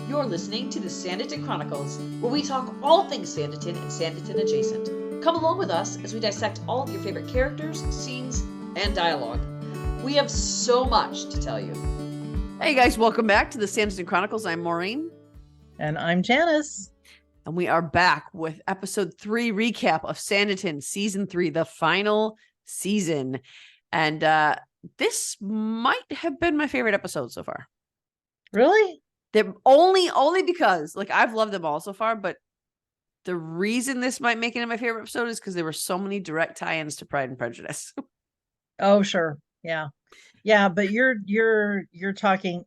You're listening to the Sanditon Chronicles, where we talk all things Sanditon and Sanditon adjacent. Come along with us as we dissect all of your favorite characters, scenes, and dialogue. We have so much to tell you. Hey guys, welcome back to the Sanditon Chronicles. I'm Maureen. And I'm Janice. And we are back with episode 3 recap of Sanditon season 3, the final season. And this might have been my favorite episode so far. Really? They're only because I've loved them all so far, but the reason this might make it my favorite episode is because there were so many direct tie-ins to Pride and Prejudice. Oh, sure. Yeah. Yeah, but you're talking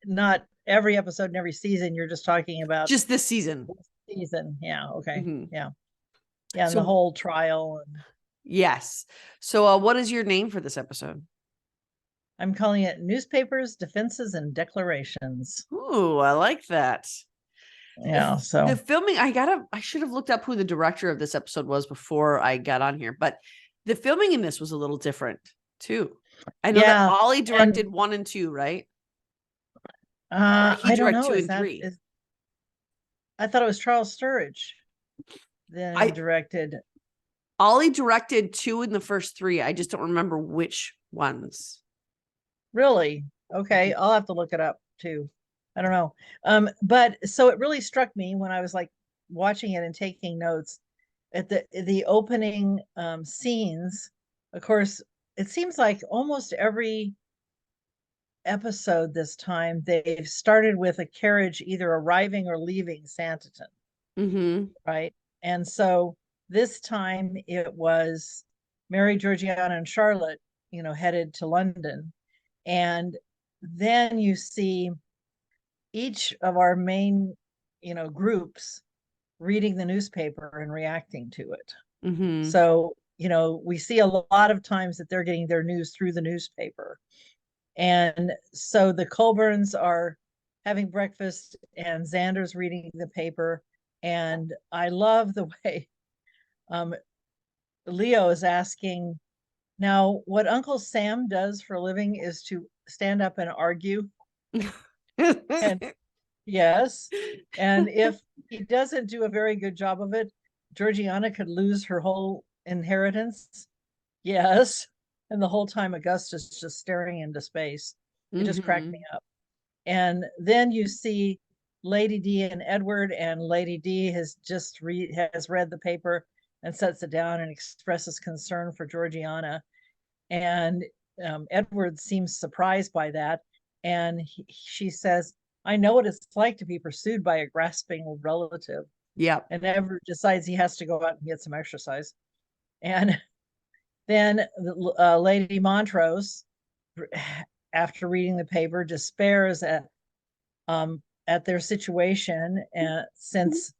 not every episode and every season, you're just talking about just this season. Yeah, okay. Mm-hmm. Yeah. Yeah, and so, the whole trial and yes. So what is your name for this episode? I'm calling it Newspapers, Defenses, and Declarations. Ooh, I like that. Yeah, so the filming, I should have looked up who the director of this episode was before I got on here, but the filming in this was a little different too. I know that Ollie directed 1 and 2, right? I don't know. 2 and 3. I thought it was Charles Sturridge. Then I directed. Ollie directed 2 in the first 3. I just don't remember which ones. Really? Okay, I'll have to look it up too. I don't know. But so it really struck me when I was watching it and taking notes at the opening scenes. Of course, it seems like almost every episode this time they've started with a carriage either arriving or leaving Sanditon. Mm-hmm. Right? And so this time it was Mary, Georgiana, and Charlotte, headed to London. And then you see each of our main, groups reading the newspaper and reacting to it. Mm-hmm. So, we see a lot of times that they're getting their news through the newspaper. And so the Colburns are having breakfast and Xander's reading the paper. And I love the way Leo is asking, now, what Uncle Sam does for a living is to stand up and argue. And yes. And if he doesn't do a very good job of it, Georgiana could lose her whole inheritance. Yes. And the whole time Augustus just staring into space. It just cracked me up. And then you see Lady D and Edward, and Lady D has just read the paper and sets it down and expresses concern for Georgiana. And Edward seems surprised by that. And she says, I know what it's like to be pursued by a grasping relative. Yeah. And Edward decides he has to go out and get some exercise. And then Lady Montrose, after reading the paper, despairs at their situation, and since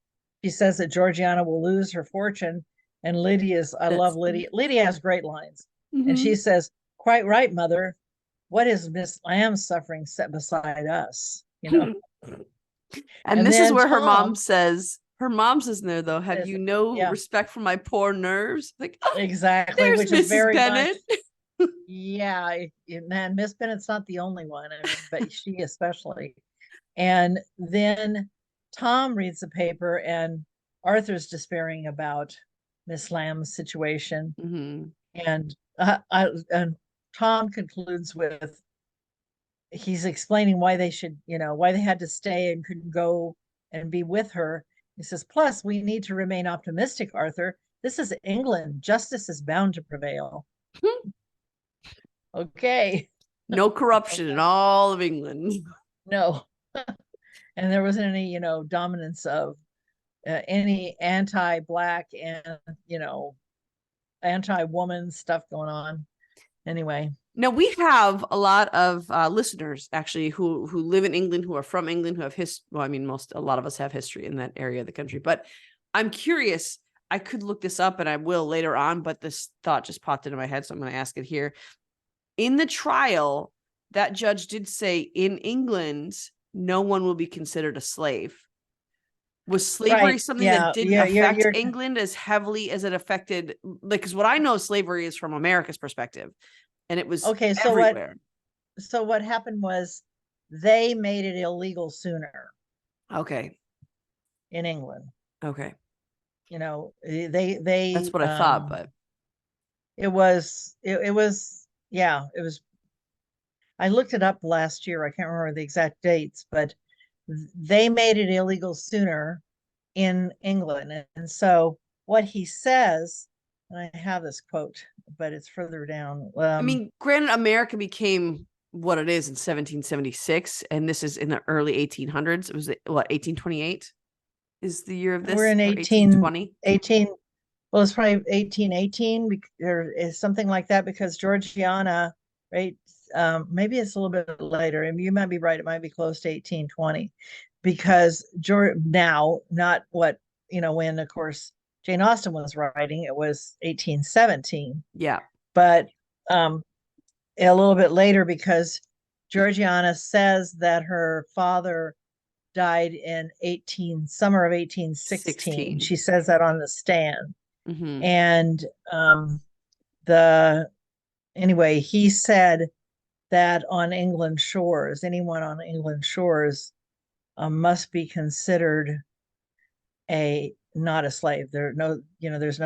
she says that Georgiana will lose her fortune. And I love Lydia. Lydia has great lines. Mm-hmm. And she says, quite right, Mother. What is Miss Lamb suffering set beside us? And this is where her mom says in there, though, have you no respect for my poor nerves? Exactly, which Mrs. is very Bennett. Much, yeah, and Miss Bennett's not the only one, but she especially. And then Tom reads the paper, and Arthur's despairing about Miss Lamb's situation. Mm-hmm. And Tom concludes with, he's explaining why they should, why they had to stay and couldn't go and be with her. He says, plus we need to remain optimistic, Arthur. This is England. Justice is bound to prevail. Okay. No corruption in all of England. No. And there wasn't any, dominance of any anti-Black and, anti-woman stuff going on. Anyway. Now, we have a lot of listeners, actually, who live in England, who are from England, who have a lot of us have history in that area of the country. But I'm curious, I could look this up and I will later on, but this thought just popped into my head, so I'm going to ask it here. In the trial, that judge did say in England, no one will be considered a slave. Was slavery something that didn't affect England as heavily as it affected, because what I know slavery is from America's perspective, and it was everywhere. So what happened was they made it illegal sooner. Okay. in England. Okay. You know, they That's what I thought, but it was yeah, it was. I looked it up last year. I can't remember the exact dates, but they made it illegal sooner in England. And so what he says, and I have this quote, but it's further down. I mean, granted, America became what it is in 1776, and this is in the early 1800s. It was what, 1828 is the year of this? We're in 1820? 18, well, it's probably 1818 or is something like that, because Georgiana, right? Maybe it's a little bit later, and you might be right. It might be close to 1820, because now, not what, when of course Jane Austen was writing, it was 1817. Yeah. But a little bit later, because Georgiana says that her father died in summer of 1816. She says that on the stand. Mm-hmm. And anyway, he said that on England shores, anyone on England shores must be considered not a slave. There's no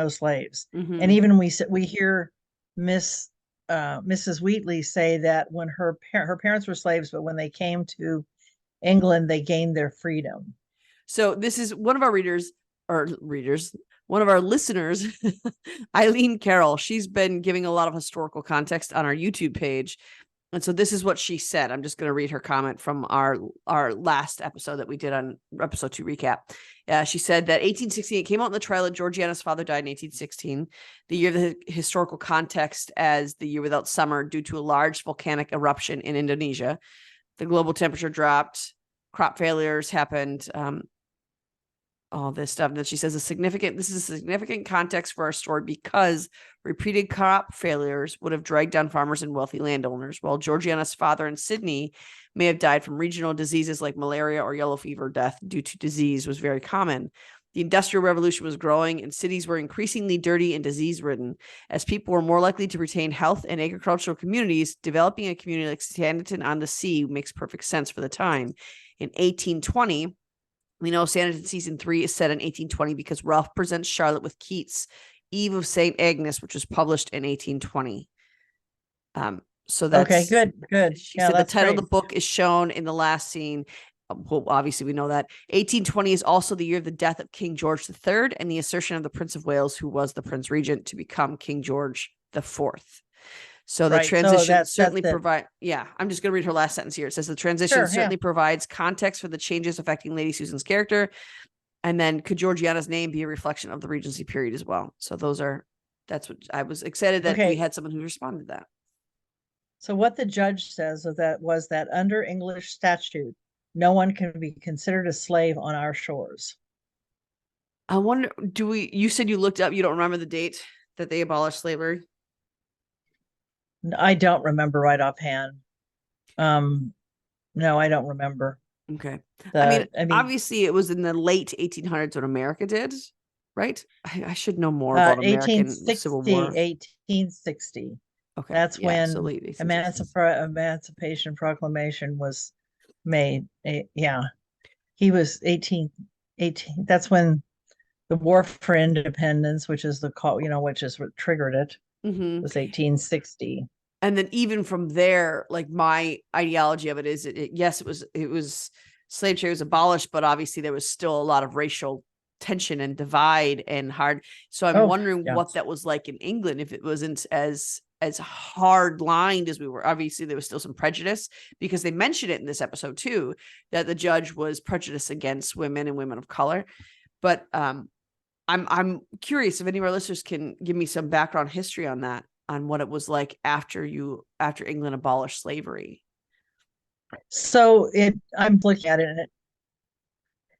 slaves. Mm-hmm. And even we hear Mrs. Wheatley say that when her parents were slaves, but when they came to England, they gained their freedom. So this is one of our one of our listeners, Eileen Carroll. She's been giving a lot of historical context on our YouTube page. And so this is what she said. I'm just going to read her comment from our last episode that we did on episode 2 recap. She said that 1868 came out in the trial of Georgiana's father died in 1816, the year of the historical context as the year without summer due to a large volcanic eruption in Indonesia. The global temperature dropped, crop failures happened, all this stuff. And then she says this is a significant context for our story because repeated crop failures would have dragged down farmers and wealthy landowners, while Georgiana's father in Sydney may have died from regional diseases like malaria or yellow fever. Death due to disease was very common. The Industrial Revolution was growing and cities were increasingly dirty and disease-ridden. As people were more likely to retain health and agricultural communities, developing a community like Sanditon-on-the-Sea makes perfect sense for the time. In 1820, we know Sanditon season 3 is set in 1820 because Ralph presents Charlotte with Keats' Eve of St. Agnes, which was published in 1820. So that's okay. Good. She said the title of the book is shown in the last scene. Well, obviously we know that. 1820 is also the year of the death of King George III and the assertion of the Prince of Wales, who was the Prince Regent, to become King George IV. So the transition certainly provide. Yeah, I'm just going to read her last sentence here. It says the transition certainly provides context for the changes affecting Lady Susan's character. And then could Georgiana's name be a reflection of the Regency period as well? So that's what I was excited that we had someone who responded to that. So what the judge says was that under English statute, no one can be considered a slave on our shores. I wonder, you said you looked up, you don't remember the date that they abolished slavery? I don't remember right offhand. No, I don't remember. Okay. I mean, obviously it was in the late 1800s when America did, right? I should know more about American Civil War. 1860. Okay. That's when so Emancipation Proclamation was made. Yeah. He was 1818. That's when the War for Independence, which is which is what triggered it, was 1860. And then even from there, like my ideology of it is, yes, it was slave trade was abolished, but obviously there was still a lot of racial tension and divide and hard. So I'm wondering what that was like in England, if it wasn't as hard lined as we were. Obviously there was still some prejudice, because they mentioned it in this episode too, that the judge was prejudiced against women and women of color. But I'm curious if any of our listeners can give me some background history on that, on what it was like after England abolished slavery. So I'm looking at it, and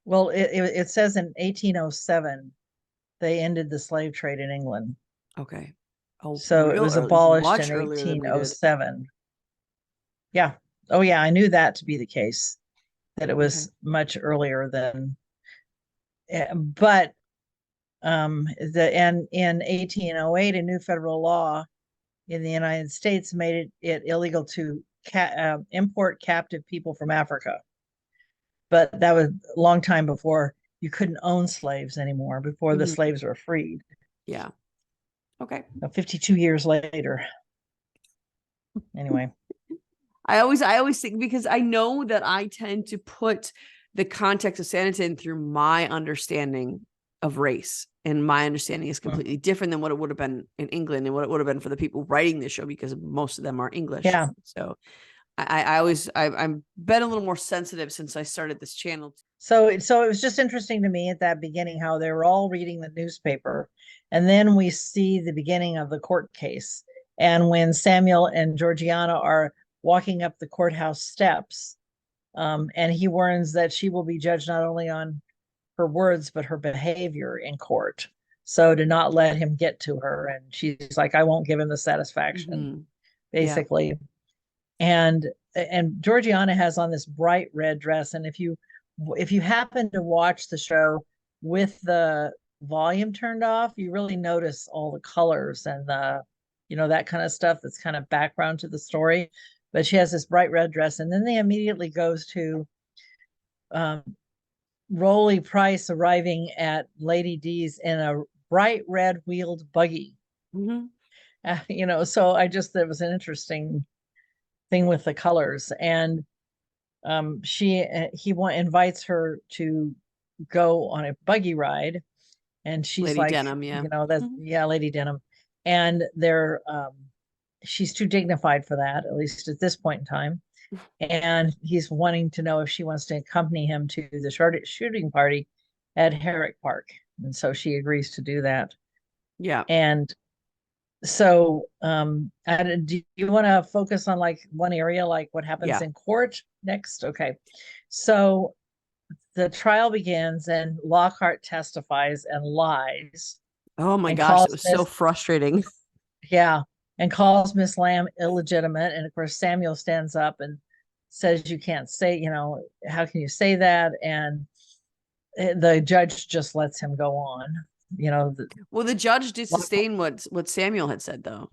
it says in 1807 they ended the slave trade in England. Okay. So it was abolished in 1807. Yeah. Oh yeah, I knew that to be the case, that it was much earlier than. But in 1808 a new federal law in the United States made it illegal to import captive people from Africa. but that was a long time before you couldn't own slaves anymore, before the slaves were freed. Yeah. Okay. 52 years later. Anyway. I always think, because I know that I tend to put the context of Sanditon through my understanding of race, and my understanding is completely different than what it would have been in England and what it would have been for the people writing this show, because most of them are English. Yeah. So I've been a little more sensitive since I started this channel. So it was just interesting to me at that beginning how they were all reading the newspaper, and then we see the beginning of the court case. And when Samuel and Georgiana are walking up the courthouse steps, and he warns that she will be judged not only on her words but her behavior in court. So to not let him get to her, and she's like, I won't give him the satisfaction, basically. Yeah. And Georgiana has on this bright red dress, and if you happen to watch the show with the volume turned off, you really notice all the colors and the, that kind of stuff that's kind of background to the story. But she has this bright red dress, and then they immediately goes to Rolly Price arriving at Lady D's in a bright red wheeled buggy. So I just, that was an interesting thing with the colors. And he invites her to go on a buggy ride, and she's Lady like, Denham, that's Lady Denham, and they're she's too dignified for that, at least at this point in time. And he's wanting to know if she wants to accompany him to the shooting party at Herrick Park, and so she agrees to do that. Yeah. And so do you want to focus on like one area, like what happens in court next? Okay. So the trial begins, and Lockhart testifies and lies. Oh my gosh, it was so frustrating. Yeah. And calls Miss Lamb illegitimate. And of course, Samuel stands up and says, you can't say, how can you say that? And the judge just lets him go on. Well, the judge did sustain what Samuel had said, though.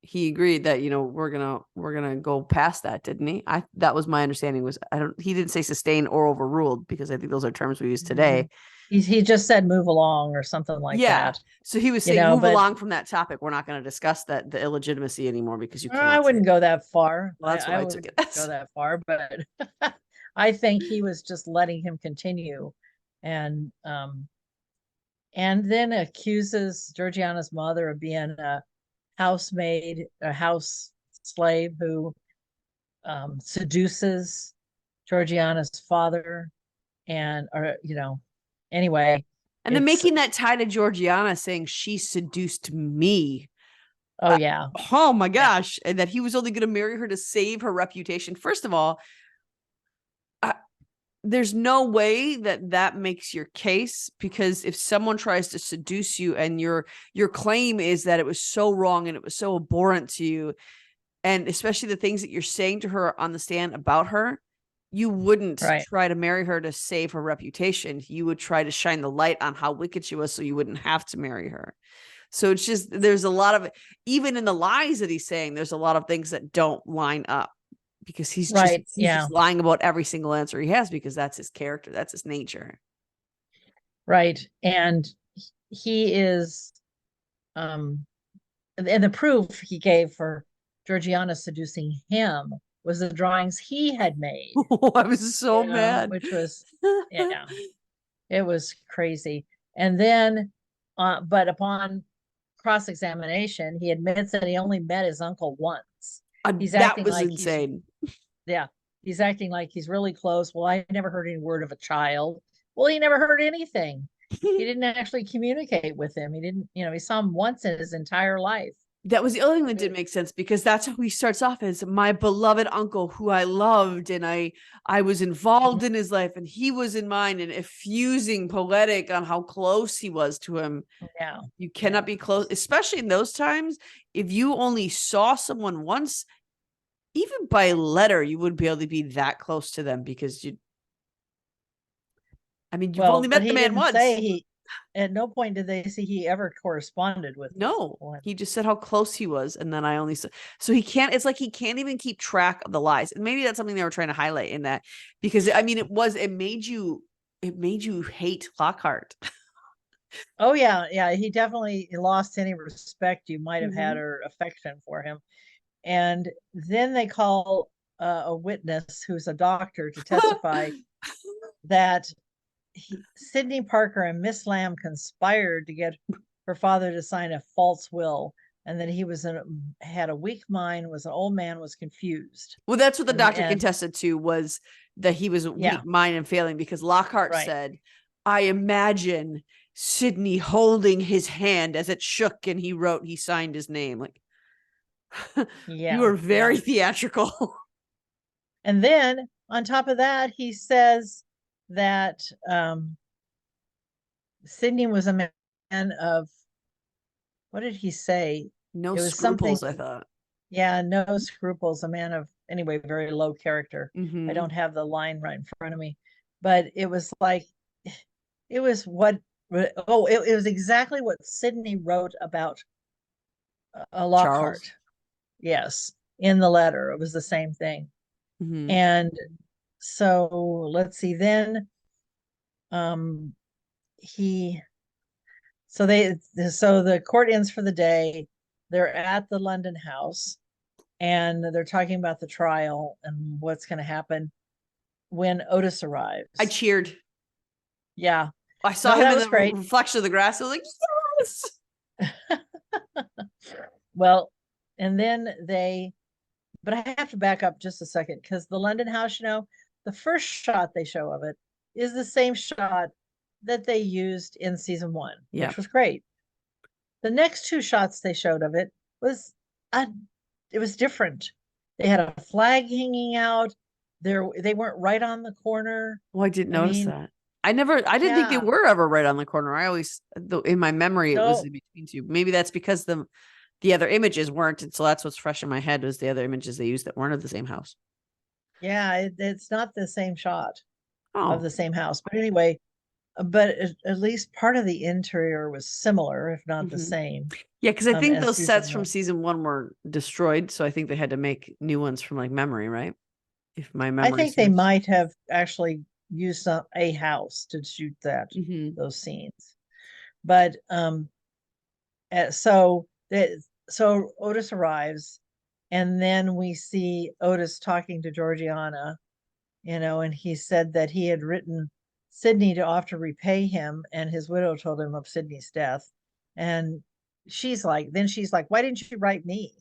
He agreed that, we're gonna go past that, didn't he? That was my understanding. He didn't say sustain or overruled, because I think those are terms we use today. He just said move along or something like that. So he was saying move along from that topic. We're not going to discuss the illegitimacy anymore, because you can't. I wouldn't go that far. Well, that's what I took it as. Go that far, but I think he was just letting him continue, and then accuses Georgiana's mother of being a housemaid, a house slave who seduces Georgiana's father, anyway. And then making that tie to Georgiana, saying she seduced me. Oh, yeah. Oh my gosh. Yeah. And that he was only going to marry her to save her reputation. First of all, there's no way that makes your case, because if someone tries to seduce you and your claim is that it was so wrong and it was so abhorrent to you, and especially the things that you're saying to her on the stand about her, you wouldn't try to marry her to save her reputation. You would try to shine the light on how wicked she was so you wouldn't have to marry her. So it's just, there's a lot of, even in the lies that he's saying, there's a lot of things that don't line up, because he's just lying about every single answer he has, because that's his character. That's his nature. Right. And he is, and the proof he gave for Georgiana seducing him was the drawings he had made. Oh, I was so mad. Which was, it was crazy. And then, but upon cross-examination, he admits that he only met his uncle once. That was insane. He's acting like he's really close. Well, I never heard any word of a child. Well, he never heard anything. He didn't actually communicate with him. He didn't, he saw him once in his entire life. That was the other thing that didn't make sense, because that's how he starts off, as my beloved uncle who I loved, and I was involved in his life and he was in mine, and effusing poetic on how close he was to him. Yeah. You cannot be close, especially in those times. If you only saw someone once, even by letter, you wouldn't be able to be that close to them, because you've only met the man once. at no point did they see he ever corresponded with No, one. he just said how close he was, and then I only saw. So he can't. It's like he can't even keep track of the lies, and maybe that's something they were trying to highlight in that, because I mean, it made you hate Lockhart. Oh yeah, he definitely lost any respect you might have had Mhm. or affection for him. And then they call a witness who's a doctor to testify that Sydney Parker and Miss Lamb conspired to get her father to sign a false will, and that he had a weak mind, was an old man, was confused. Well, that's what the doctor And contested to, was that he was yeah, weak mind and failing, because Lockhart right. said, I imagine Sidney holding his hand as it shook and he signed his name. Like, Yeah. you were very theatrical. And then on top of that, he says that Sidney was a man of, what did he say? No It was scruples, something, I thought. yeah, no scruples, a man of, anyway, very low character. Mhm. I don't have the line right in front of me, but it was like, it was what, it was exactly what Sidney wrote about Lockhart. Charles. Yes, in the letter, it was the same thing. Mhm. And so let's see, then he so the court ends for the day. They're at the London house, and they're talking about the trial and what's going to happen when Otis arrives. I cheered. Yeah. I saw No, him that in was the great. reflection of the grass. I was like, yes. Well, and then but I have to back up just a second, because the London house, the first shot they show of it is the same shot that they used in season 1, Yeah. which was great. The next 2 shots they showed of it was it was different. They had a flag hanging out. They weren't right on the corner. Well, I didn't notice that. I didn't think they Yeah. were ever right on the corner. I always, in my memory, it was No, in between two. Maybe that's because the other images weren't, and so that's what's fresh in my head, was the other images they used that weren't of the same house. yeah, it's not the same shot of Oh. the same house. But anyway, but at least part of the interior was similar, if not the Mhm. same, Yeah, because I think as those season sets from 1. season 1 were destroyed, so I think they had to make new ones from like memory, right? If my I memory think they serves. might have actually used a house to shoot Mhm. those scenes. But so Otis arrives, and then we see Otis talking to Georgiana, and he said that he had written Sidney to offer to repay him, and his widow told him of Sidney's death. And she's like, why didn't you write me?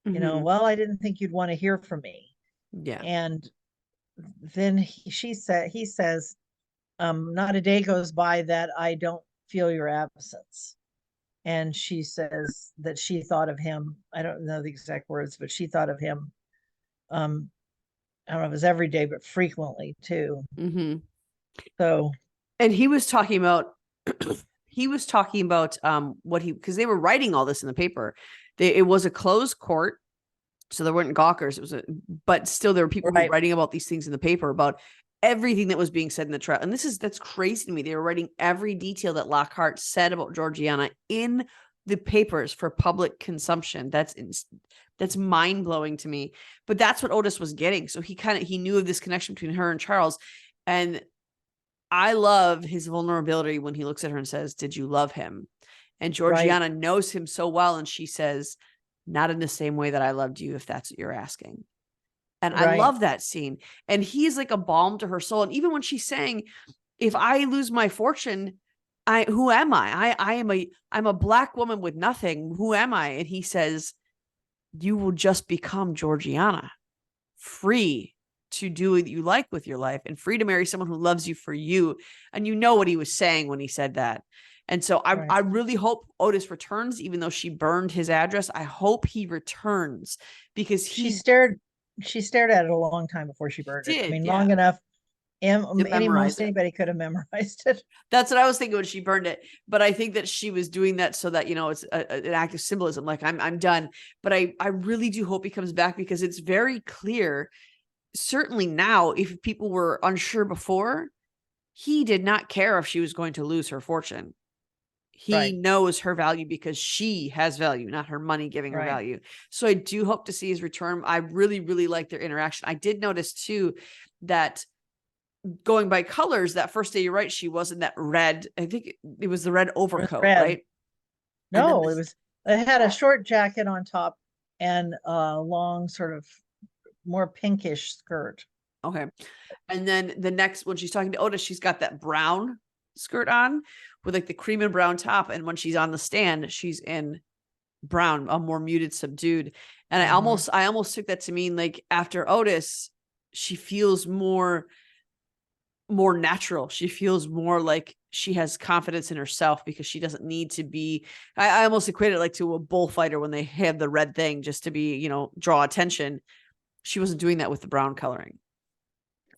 Mhm. Well, I didn't think you'd want to hear from me. Yeah. And then he says, not a day goes by that I don't feel your absence. And she says that she thought of him. I don't know the exact words, but she thought of him. I don't know if it was every day, but frequently too. Mhm. So, And he was talking about what because they were writing all this in the paper. It was a closed court, so there weren't gawkers. But still there were people who were right, writing about these things in the paper, about everything that was being said in the trial. And that's crazy to me. They were writing every detail that Lockhart said about Georgiana in the papers for public consumption. That's mind-blowing to me. But that's what Otis was getting. So he knew of this connection between her and Charles. And I love his vulnerability when he looks at her and says, "Did you love him?" And Georgiana knows him so well, and she says, "Not in the same way that I loved you, if that's what you're asking." And I right, love that scene. And he's like a balm to her soul. And even when she's saying, "If I lose my fortune, who am I? I'm a black woman with nothing. Who am I?" And he says, "You will just become Georgiana, free to do what you like with your life, and free to marry someone who loves you for you." And you know what he was saying when he said that. And so I really hope Otis returns, even though she burned his address. I hope he returns, because she stared at it a long time before she burned it. I mean, long enough most anybody could have memorized it. That's what I was thinking when she burned it. But I think that she was doing that so that, it's an act of symbolism. Like, I'm done. But I really do hope he comes back, because it's very clear, certainly now, if people were unsure before, he did not care if she was going to lose her fortune. He knows her value because she has value, not her money giving her value. So I do hope to see his return. I really, really like their interaction. I did notice too that going by colors, that first day, you're right, she wasn't that red. I think it was the red overcoat, right? No, it had a short jacket on top and a long sort of more pinkish skirt. Okay. And then the next, when she's talking to Otis, she's got that brown skirt on with like the cream and brown top. And when she's on the stand, she's in brown, a more muted, subdued. And I almost took that to mean like after Otis, she feels more natural. She feels more like she has confidence in herself because she doesn't need to be, I almost equate it like to a bullfighter when they have the red thing just to be, you know, draw attention. She wasn't doing that with the brown coloring.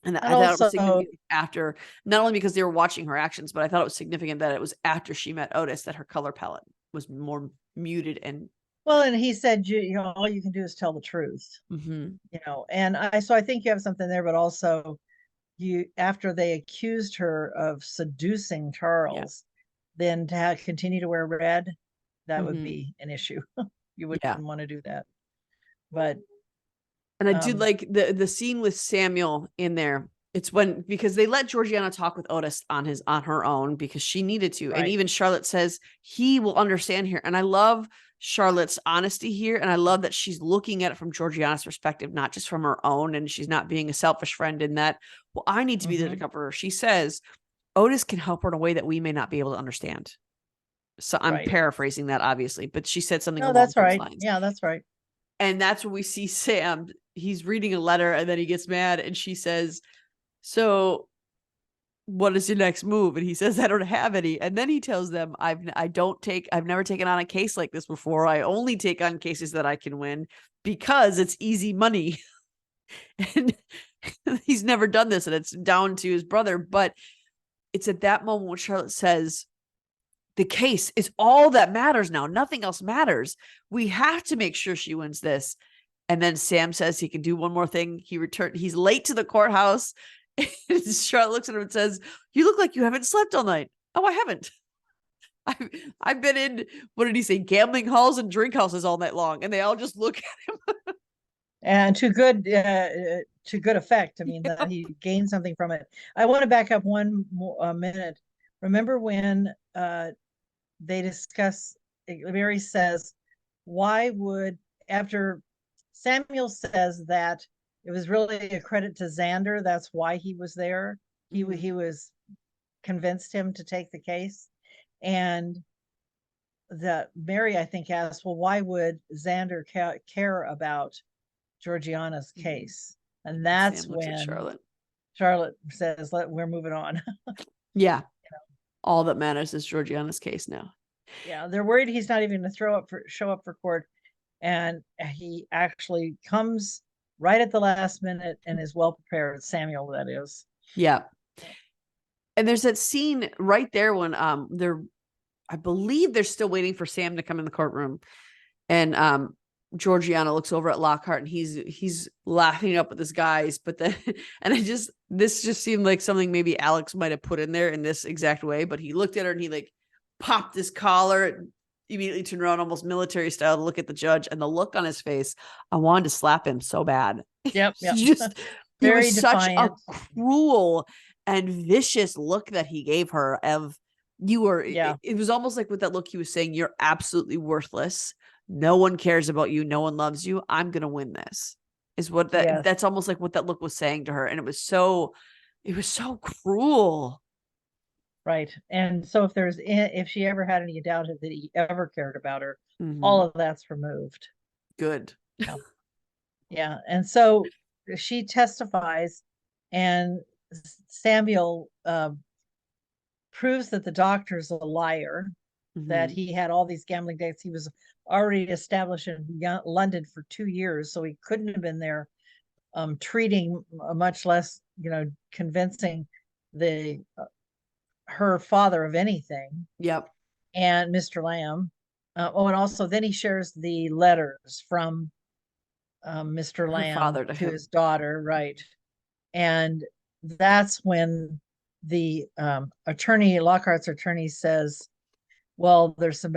And I thought it was significant after, not only because they were watching her actions, but I thought it was significant that it was after she met Otis that her color palette was more muted. And well, and he said, you know, all you can do is tell the truth, you know, and I think you have something there, but also after they accused her of seducing Charles, then to continue to wear red, that would be an issue. You wouldn't want to do that. But and I do like the scene with Samuel in there. It's because they let Georgiana talk with Otis on her own because she needed to. And even Charlotte says he will understand here. And I love Charlotte's honesty here. And I love that she's looking at it from Georgiana's perspective, not just from her own. And she's not being a selfish friend in that, well, I need to be there to cover her. She says Otis can help her in a way that we may not be able to understand. So I'm paraphrasing that, obviously, but she said something along those lines. Yeah, that's right. And that's when we see Sam. He's reading a letter and then he gets mad and she says, so what is your next move? And he says, I don't have any. And then he tells them, I've never taken on a case like this before. I only take on cases that I can win because it's easy money. And he's never done this and it's down to his brother. But it's at that moment when Charlotte says, the case is all that matters now. Nothing else matters. We have to make sure she wins this. And then Sam says he can do one more thing. He's late to the courthouse. And Charlotte looks at him and says, you look like you haven't slept all night. Oh, I haven't. I've been in, what did he say? Gambling halls and drink houses all night long. And they all just look at him. And to good effect. I mean, that he gained something from it. I want to back up one more minute. Remember when they discuss, Mary says, why would, after Samuel says that it was really a credit to Xander, that's why he was there. He was convinced him to take the case. And that Mary, I think, asked, well, why would Xander care about Georgiana's case? And that's when Charlotte says, we're moving on. Yeah. All that matters is Georgiana's case now. Yeah, they're worried he's not even going to show up for court. And he actually comes right at the last minute and is well prepared. Samuel, that is. Yeah. And there's that scene right there when I believe they're still waiting for Sam to come in the courtroom. And Georgiana looks over at Lockhart and he's laughing up with his guys. But then, and this just seemed like something maybe Alex might have put in there in this exact way. But he looked at her and he like popped his collar and immediately turned around almost military style to look at the judge, and the look on his face, I wanted to slap him so bad. Yep. Just very was defiant. Such a cruel and vicious look that he gave her of it was almost like with that look he was saying, you're absolutely worthless. No one cares about you. No one loves you. I'm going to win this is what that's almost like what that look was saying to her. And it was so cruel. Right. And so if she ever had any doubt that he ever cared about her, all of that's removed. Good. Yeah. And so she testifies and Samuel proves that the doctor's a liar, that he had all these gambling debts. He was already established in London for 2 years, so he couldn't have been there treating, much less, convincing her father of anything. Yep. And Mr. Lamb. And also then he shares the letters from Mr. Lamb father to his daughter. Right. And that's when the Lockhart's attorney says, well, there's some,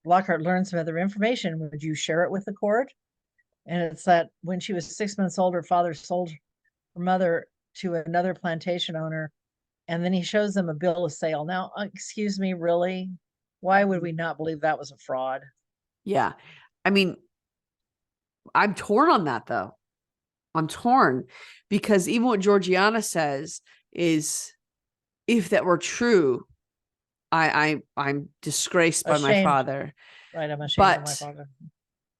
Lockhart learned some other information. Would you share it with the court? And it's that when she was 6 months old, her father sold her mother to another plantation owner. And then he shows them a bill of sale. Now, excuse me, really? Why would we not believe that was a fraud? Yeah. I mean, I'm torn on that though. I'm torn because even what Georgiana says is, if that were true, I'm disgraced by my Ashamed. father. Right, I'm ashamed of my But father.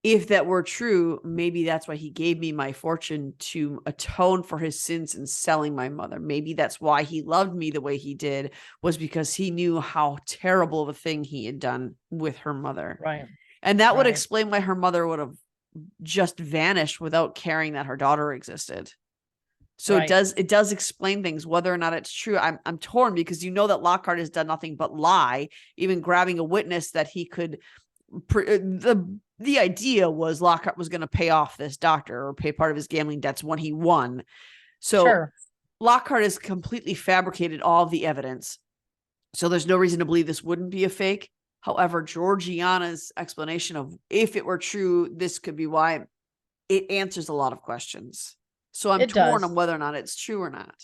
if that were true, maybe that's why he gave me my fortune, to atone for his sins in selling my mother. Maybe that's why he loved me the way he did, was because he knew how terrible of a thing he had done with her mother. Right. And that would Right. explain why her mother would have just vanished without caring that her daughter existed. So Right. it does explain things. Whether or not it's true, I'm torn, because you know that Lockhart has done nothing but lie, even grabbing a witness that he could. The idea was Lockhart was going to pay off this doctor or pay part of his gambling debts when he won. So Sure. Lockhart has completely fabricated all of the evidence. So there's no reason to believe this wouldn't be a fake. However, Georgiana's explanation of, if it were true, this could be why, it answers a lot of questions. So I'm It torn does. on whether or not it's true or not.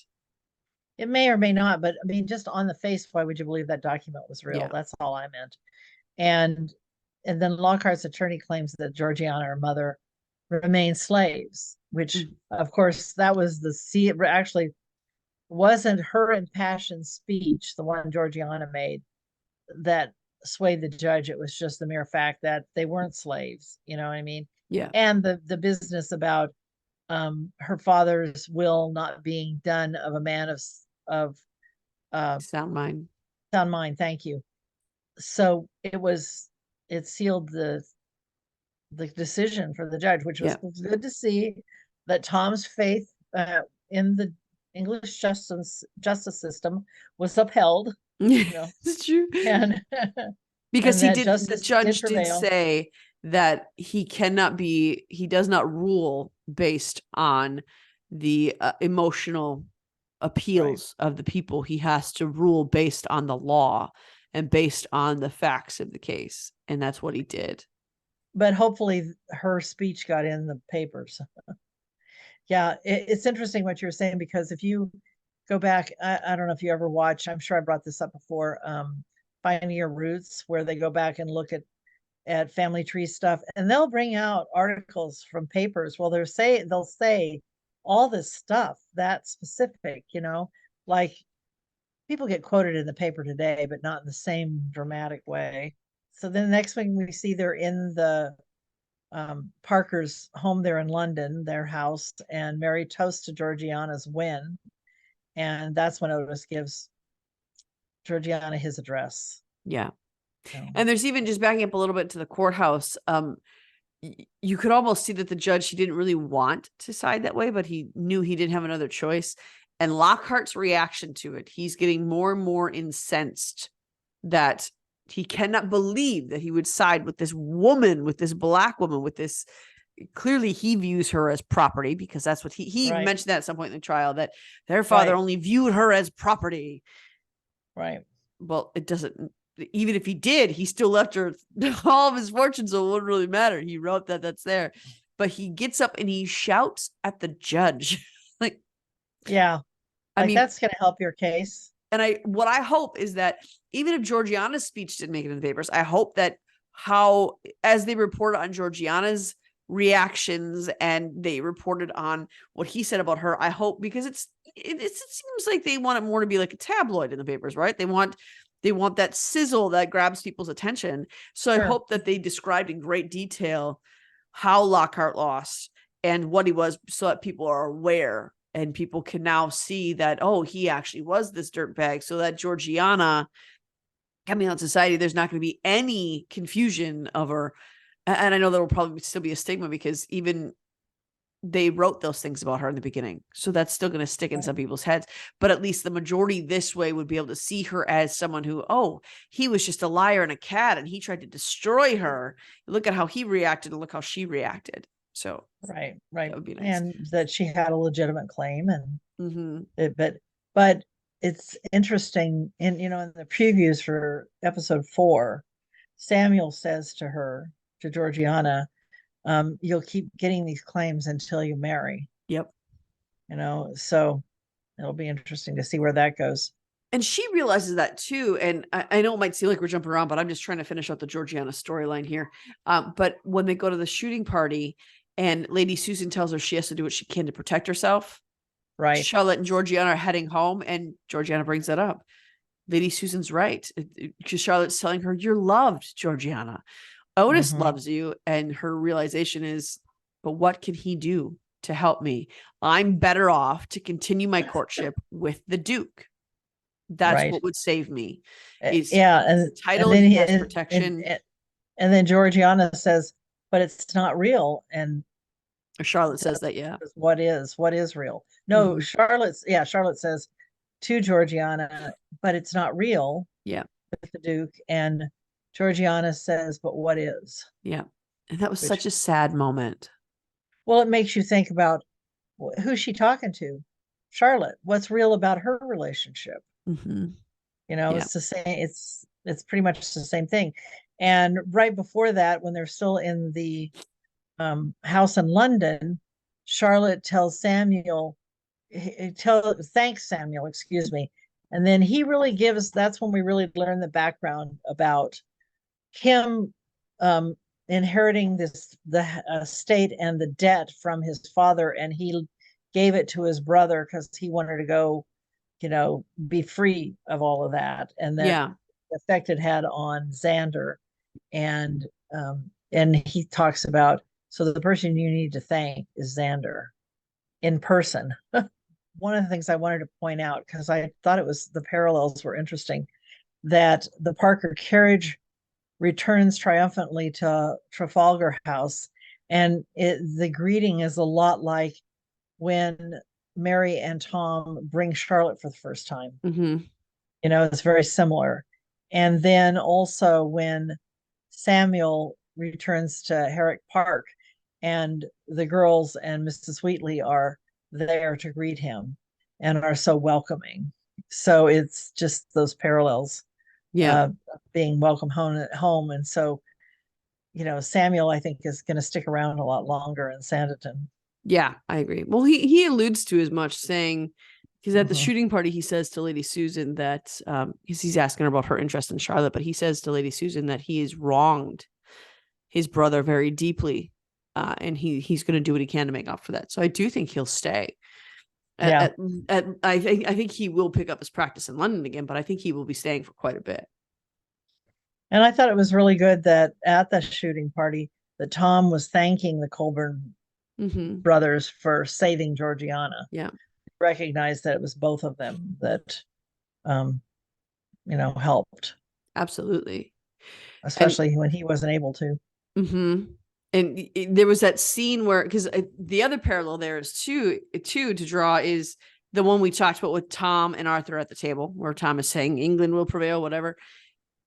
It may or may not, but I mean, just on the face, why would you believe that document was real? Yeah. That's all I meant. And then Lockhart's attorney claims that Georgiana, her mother, remained slaves, which of course that was it actually wasn't her impassioned speech, the one Georgiana made, that swayed the judge. It was just the mere fact that they weren't slaves. You know what I mean? Yeah. And the business about her father's will not being done of a man of Sound mind. sound mind. Thank you. So it sealed the decision for the judge, which was good to see that Tom's faith in the English justice system was upheld. You know, it's true. and because and the judge did say that he does not rule based on the emotional appeals of the people. He has to rule based on the law and based on the facts of the case. And that's what he did. But hopefully her speech got in the papers. Yeah, it's interesting what you're saying, because if you go back, I don't know if you ever watched, I'm sure I brought this up before, Finding Your Roots, where they go back and look at family tree stuff, and they'll bring out articles from papers. Well, they'll say all this stuff that specific, like people get quoted in the paper today, but not in the same dramatic way. So then the next thing we see, they're in the Parker's home there in London, their house, and Mary toasts to Georgiana's win. And that's when Otis gives Georgiana his address. Yeah. And there's even, just backing up a little bit to the courthouse, you could almost see that the judge, he didn't really want to side that way, but he knew he didn't have another choice. And Lockhart's reaction to it, he's getting more and more incensed that he cannot believe that he would side with this woman, with this black woman, with this, clearly he views her as property, because that's what he mentioned that at some point in the trial, that their father only viewed her as property. Right. Well, it doesn't, even if he did, he still left her all of his fortune, so it wouldn't really matter. He wrote that's there. But he gets up and he shouts at the judge. I mean, that's going to help your case. And what I hope is that even if Georgiana's speech didn't make it in the papers, I hope that as they reported on Georgiana's reactions and they reported on what he said about her, I hope, because it seems like they want it more to be like a tabloid in the papers, right? They want that sizzle that grabs people's attention. So sure. I hope that they described in great detail how Lockhart lost and what he was, so that people are aware and people can now see that, oh, he actually was this dirtbag, so that Georgiana coming out in society, there's not going to be any confusion of her. And I know there will probably still be a stigma, because even they wrote those things about her in the beginning. So that's still going to stick in some people's heads. But at least the majority this way would be able to see her as someone who, oh, he was just a liar and a cad, and he tried to destroy her. Look at how he reacted, and look how she reacted. So right. That would be nice. And that she had a legitimate claim, and but it's interesting in in the previews for episode 4, Samuel says to Georgiana, you'll keep getting these claims until you marry. Yep. So it'll be interesting to see where that goes. And she realizes that too. And I know it might seem like we're jumping around, but I'm just trying to finish out the Georgiana storyline here. But when they go to the shooting party and Lady Susan tells her she has to do what she can to protect herself, right? Charlotte and Georgiana are heading home, and Georgiana brings that up. Lady Susan's right. Because Charlotte's telling her, you're loved, Georgiana. Otis loves you. And her realization is, but what can he do to help me? I'm better off to continue my courtship with the Duke. That's what would save me. Is and title, and then he has protection. And then Georgiana says, but it's not real. And Charlotte says that, yeah. What is real? No, Charlotte says to Georgiana, but it's not real. Yeah. With the Duke. And Georgiana says, but what is? Yeah. And that was such a sad moment. Well, it makes you think about who's she talking to? Charlotte. What's real about her relationship? It's the same. It's pretty much the same thing. And right before that, when they're still in the house in London, Charlotte tells Samuel, thanks Samuel, excuse me. And then he really that's when we really learn the background about him inheriting the estate and the debt from his father, and he gave it to his brother because he wanted to go, be free of all of that, and then the effect it had on Xander. And he talks about, so the person you need to thank is Xander in person. One of the things I wanted to point out, because I thought the parallels were interesting, that the Parker carriage returns triumphantly to Trafalgar House, and the greeting is a lot like when Mary and Tom bring Charlotte for the first time. It's very similar. And then also when Samuel returns to Herrick Park, and the girls and Mrs. Wheatley are there to greet him and are so welcoming. So it's just those parallels. Being welcome home. And so, Samuel, I think, is going to stick around a lot longer in Sanditon. Yeah, I agree. Well, he alludes to as much, saying, because at the shooting party, he says to Lady Susan that he's asking her about her interest in Charlotte, but he says to Lady Susan that he has wronged his brother very deeply, and he's going to do what he can to make up for that. So I do think he'll stay. I think he will pick up his practice in London again, but I think he will be staying for quite a bit. And I thought it was really good that at the shooting party, that Tom was thanking the Colburn brothers for saving Georgiana. Yeah. Recognized that it was both of them that, helped. Absolutely. Especially when he wasn't able to. And there was that scene where, because the other parallel there is to draw is the one we talked about with Tom and Arthur at the table, where Tom is saying England will prevail, whatever.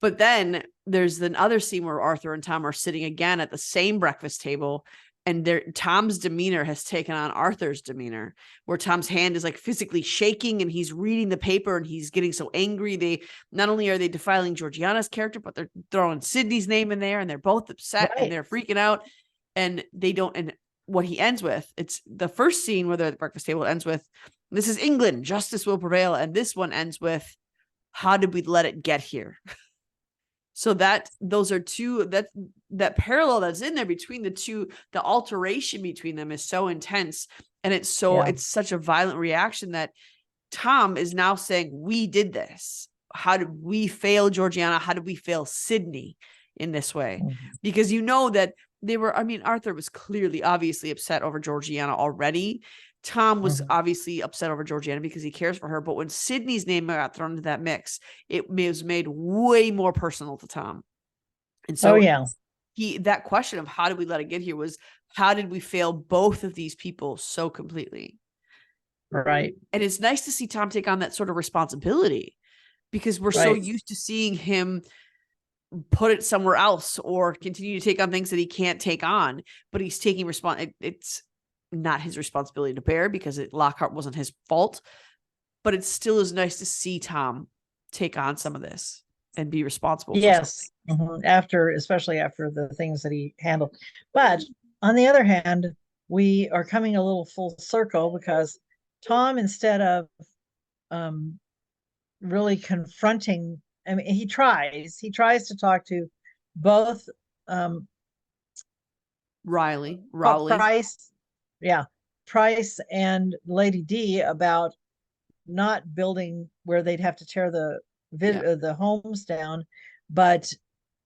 But then there's another scene where Arthur and Tom are sitting again at the same breakfast table, and Tom's demeanor has taken on Arthur's demeanor, where Tom's hand is like physically shaking and he's reading the paper and he's getting so angry. They not only are they defiling Georgiana's character, but they're throwing Sydney's name in there, and they're both upset and they're freaking out. And they don't. And what he ends with, it's the first scene where they're at the breakfast table, ends with, "This is England, justice will prevail." And this one ends with, "How did we let it get here?" So those are two, that parallel that's in there between the two, the alteration between them is so intense. And it's such a violent reaction that Tom is now saying, we did this. How did we fail Georgiana? How did we fail Sydney in this way? Because that Arthur was obviously upset over Georgiana already. Tom was obviously upset over Georgiana because he cares for her. But when Sydney's name got thrown into that mix, it was made way more personal to Tom. And so that question of how did we let it get here was, how did we fail both of these people so completely? Right. And it's nice to see Tom take on that sort of responsibility, because we're so used to seeing him put it somewhere else or continue to take on things that he can't take on, but he's taking it's not his responsibility to bear, because Lockhart wasn't his fault, but it still is nice to see Tom take on some of this and be responsible for Yes. something. Especially after the things that he handled. But on the other hand, we are coming a little full circle because Tom, instead of really confronting, I mean, he tries to talk to both Rowley. Price, Price and Lady D about not building where they'd have to tear the homes down, but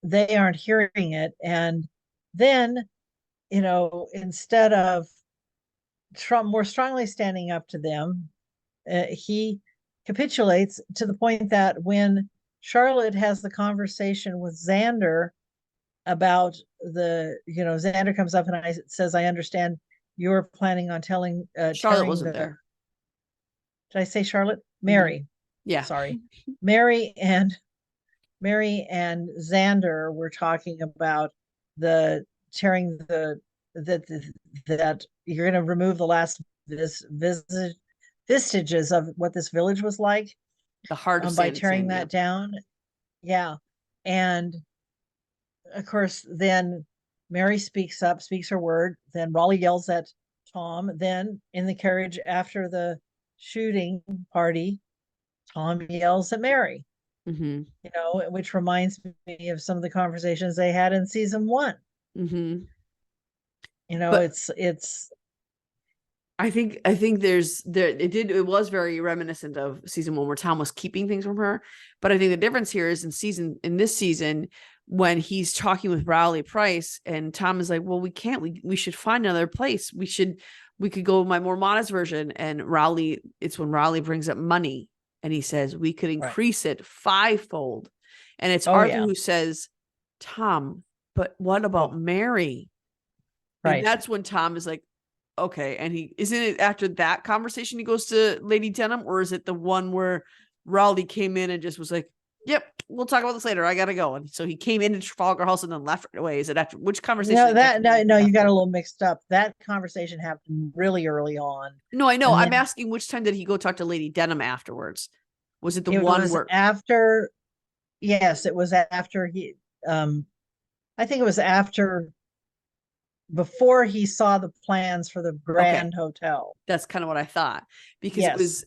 they aren't hearing it. And then, instead of more strongly standing up to them, he capitulates to the point that when Charlotte has the conversation with Xander about Xander comes up and says, I understand you're planning on telling Charlotte wasn't there. Did I say Charlotte? Mary. Yeah. Sorry. Mary and Xander were talking about the tearing that you're going to remove the last vestiges of what this village was like. The heart of by tearing that down. Yeah. And of course, then Mary speaks her word. Then Raleigh yells at Tom. Then in the carriage after the shooting party, Tom yells at Mary. Which reminds me of some of the conversations they had in season 1. It's I think it was very reminiscent of season 1 where Tom was keeping things from her. But I think the difference here is in this season, when he's talking with Rowley Price and Tom is like, well, we can't, we should find another place. We could go with my more modest version. And it's when Rowley brings up money and he says, we could increase it 5-fold. And it's Arthur who says, Tom, but what about Mary? Right. And that's when Tom is like, okay. And isn't it after that conversation he goes to Lady Denham, or is it the one where Rowley came in and just was like, yep, we'll talk about this later, I gotta go. And so he came into Trafalgar House and then left away. Is it after which conversation? No, you got a little mixed up. That conversation happened really early on. No, I know. I'm asking, which time did he go talk to Lady Denham afterwards? Was it the one where after? Yes, it was after he. I think it was before he saw the plans for the Grand Hotel. That's kind of what I thought, because it was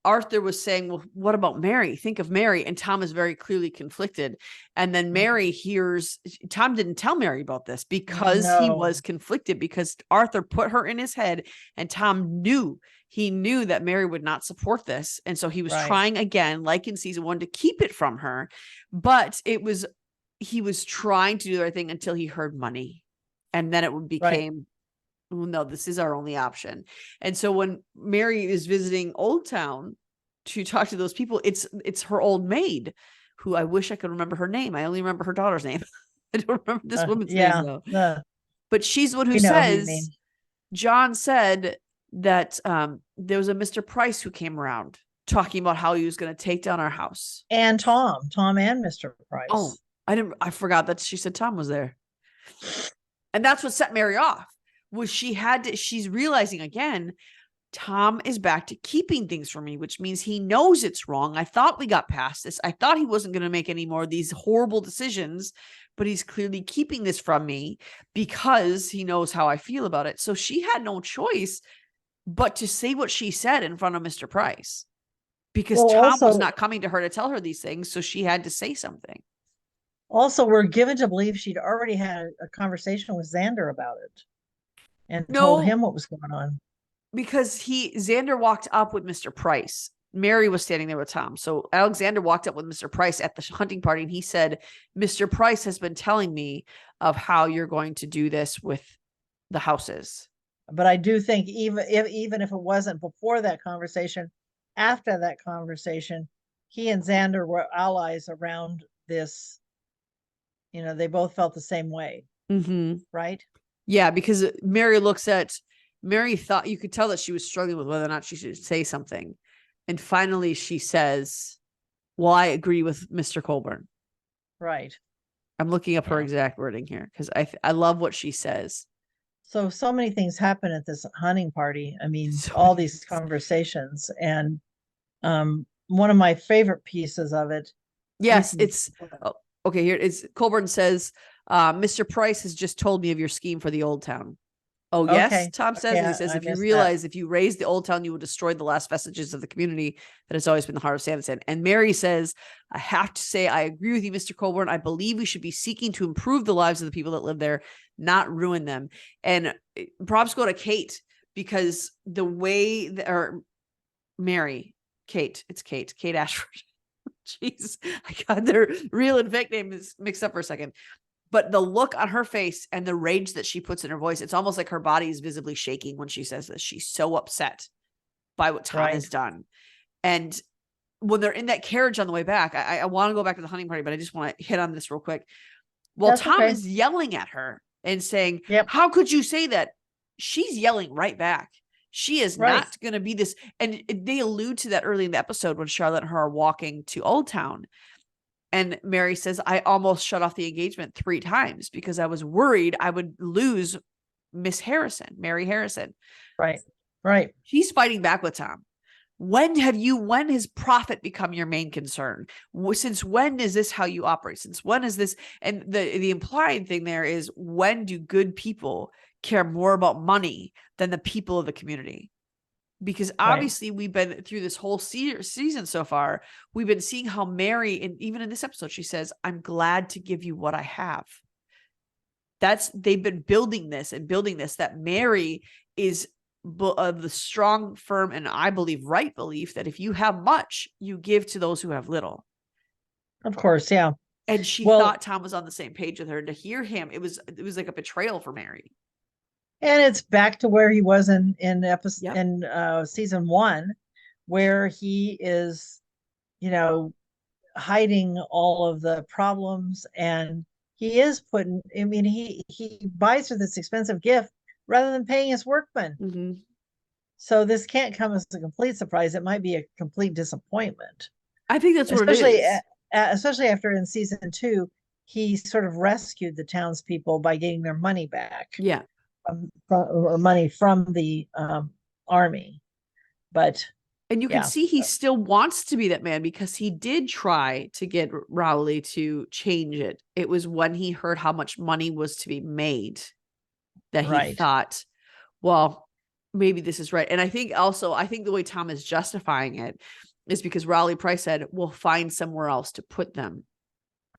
Arthur was saying, well, what about Mary? Think of Mary. And Tom is very clearly conflicted. And then Mary hears, Tom didn't tell Mary about this because he was conflicted, because Arthur put her in his head and Tom knew that Mary would not support this. And so he was trying again, like in season 1, to keep it from her. But he was trying to do the right thing until he heard money. And then it became, well, no, this is our only option. And so when Mary is visiting Old Town to talk to those people, it's her old maid, who I wish I could remember her name. I only remember her daughter's name. I don't remember this woman's name though. But she's the one who says, John said that there was a Mr. Price who came around talking about how he was going to take down our house. And Tom and Mr. Price. Oh, I forgot that she said Tom was there. And that's what set Mary off. She's realizing again, Tom is back to keeping things from me, which means he knows it's wrong. I thought we got past this. I thought he wasn't going to make any more of these horrible decisions, but he's clearly keeping this from me because he knows how I feel about it. So she had no choice but to say what she said in front of Mr. Price, because Tom was not coming to her to tell her these things. So she had to say something. Also, we're given to believe she'd already had a conversation with Xander about it and told him what was going on. Because Xander walked up with Mr. Price. Mary was standing there with Tom. So Alexander walked up with Mr. Price at the hunting party, and he said, Mr. Price has been telling me of how you're going to do this with the houses. But I do think even if it wasn't before that conversation, after that conversation, he and Xander were allies around this. They both felt the same way. Right? Yeah, because Mary thought, you could tell that she was struggling with whether or not she should say something. And finally she says, well, I agree with Mr. Colburn. Right. I'm looking up her exact wording here because I love what she says. So many things happen at this hunting party. I mean, all these conversations, and one of my favorite pieces of it. Yes, it's okay. Here it's Colburn says, Mr. Price has just told me of your scheme for the old town. Oh, yes, Okay. Tom says, Okay, and he says, I if you missed realize if you raise the old town, you will destroy the last vestiges of the community that has always been the heart of Sanditon. And Mary says, I have to say, I agree with you, Mr. Colburn. I believe we should be seeking to improve the lives of the people that live there, not ruin them. And props go to Kate, because the way that, or Mary, Kate, it's Kate Ashford. Jeez, I got their real and fake names mixed up for a second. But the look on her face and the rage that she puts in her voice, it's almost like her body is visibly shaking when she says this. She's so upset by what Tom has done. And when they're in that carriage on the way back, I want to go back to the hunting party, but I just want to hit on this real quick. Well, That's Tom okay. is yelling at her and saying, Yep. how could you say that? She's yelling right back. She is not going to be this. And they allude to that early in the episode when Charlotte and her are walking to Old Town. And Mary says, I almost shut off the engagement 3 times because I was worried I would lose Miss Harrison, Mary Harrison. Right. Right. She's fighting back with Tom. When has profit become your main concern? Since when is this how you operate? Since when is this? And the implied thing there is, when do good people care more about money than the people of the community? Because obviously we've been through this whole season so far. We've been seeing how Mary, and even in this episode, she says, I'm glad to give you what I have. They've been building this, that Mary is of the strong, firm, and I believe right belief that if you have much, you give to those who have little. Of course. Yeah. And she thought Tom was on the same page with her. To hear him, it was like a betrayal for Mary. And it's back to where he was in season 1, where he is, hiding all of the problems, and he is putting. I mean, he buys her this expensive gift rather than paying his workman. Mm-hmm. So this can't come as a complete surprise. It might be a complete disappointment. I think that's what it is. Especially after in season 2, he sort of rescued the townspeople by getting their money back. Yeah. Or money from the army. And you can see he still wants to be that man, because he did try to get Rowley to change it. It was when he heard how much money was to be made that he thought, well, maybe this is right. And I think the way Tom is justifying it is because Rowley Price said, we'll find somewhere else to put them.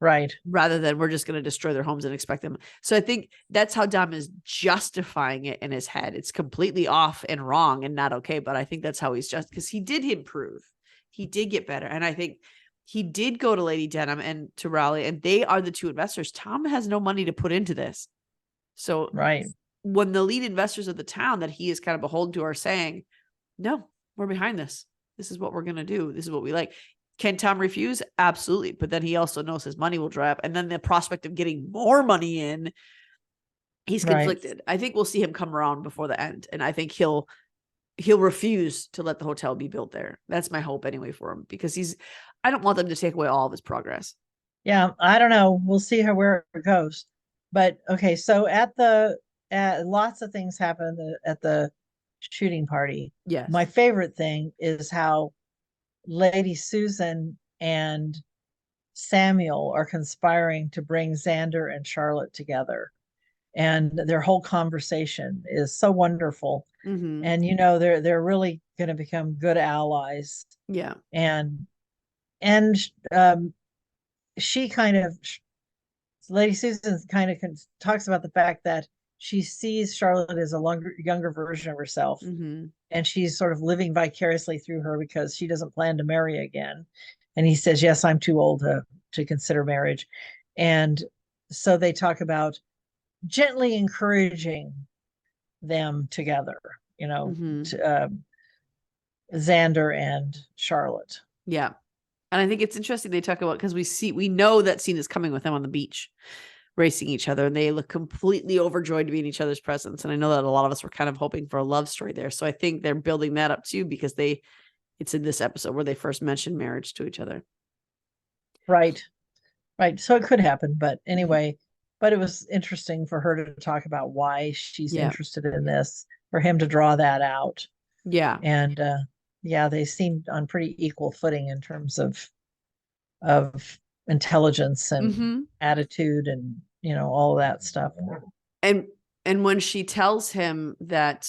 Right. Rather than we're just going to destroy their homes and expect them. So I think that's how Dom is justifying it in his head. It's completely off and wrong and not okay. But I think that's how because he did improve. He did get better. And I think he did go to Lady Denham and to Rowley, and they are the 2 investors. Tom has no money to put into this. So when the lead investors of the town that he is kind of beholden to are saying, no, we're behind this. This is what we're going to do. This is what we like. Can Tom refuse? Absolutely. But then he also knows his money will dry up. And then the prospect of getting more money in, he's conflicted. I think we'll see him come around before the end. And I think he'll refuse to let the hotel be built there. That's my hope anyway for him, because I don't want them to take away all of his progress. Yeah. I don't know. We'll see where it goes. But okay. So lots of things happen at the shooting party. Yes. My favorite thing is how Lady Susan and Samuel are conspiring to bring Xander and Charlotte together, and their whole conversation is so wonderful. Mm-hmm. And they're really going to become good allies. Yeah. And she kind of, Lady Susan kind of talks about the fact that she sees Charlotte as a younger version of herself. Mm-hmm. And she's sort of living vicariously through her because she doesn't plan to marry again. And he says, yes, I'm too old to consider marriage. And so they talk about gently encouraging them together, mm-hmm. Xander and Charlotte. Yeah. And I think it's interesting they talk about, because we know that scene is coming with them on the beach racing each other, and they look completely overjoyed to be in each other's presence. And I know that a lot of us were kind of hoping for a love story there. So I think they're building that up too, because it's in this episode where they first mentioned marriage to each other. Right. So it could happen, but anyway, but it was interesting for her to talk about why she's interested in this, for him to draw that out. Yeah. And yeah, they seemed on pretty equal footing in terms of intelligence and Mm-hmm. attitude and all of that stuff. And when she tells him that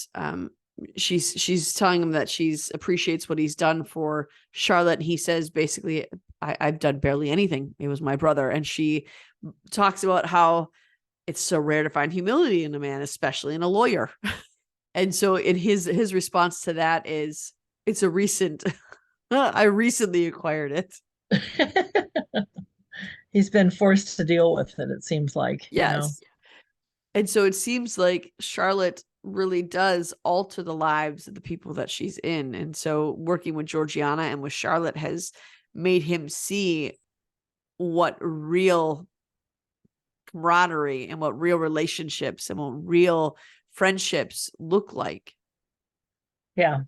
she's telling him that she's appreciates what he's done for Charlotte, and he says basically, I've done barely anything. It was my brother. And she talks about how it's so rare to find humility in a man, especially in a lawyer. And so in his response to that is, it's a recent I recently acquired it. He's been forced to deal with it seems like. Yes. And so it seems like Charlotte really does alter the lives of the people that she's in. And so working with Georgiana and with Charlotte has made him see what real camaraderie and what real relationships and what real friendships look like. Yeah.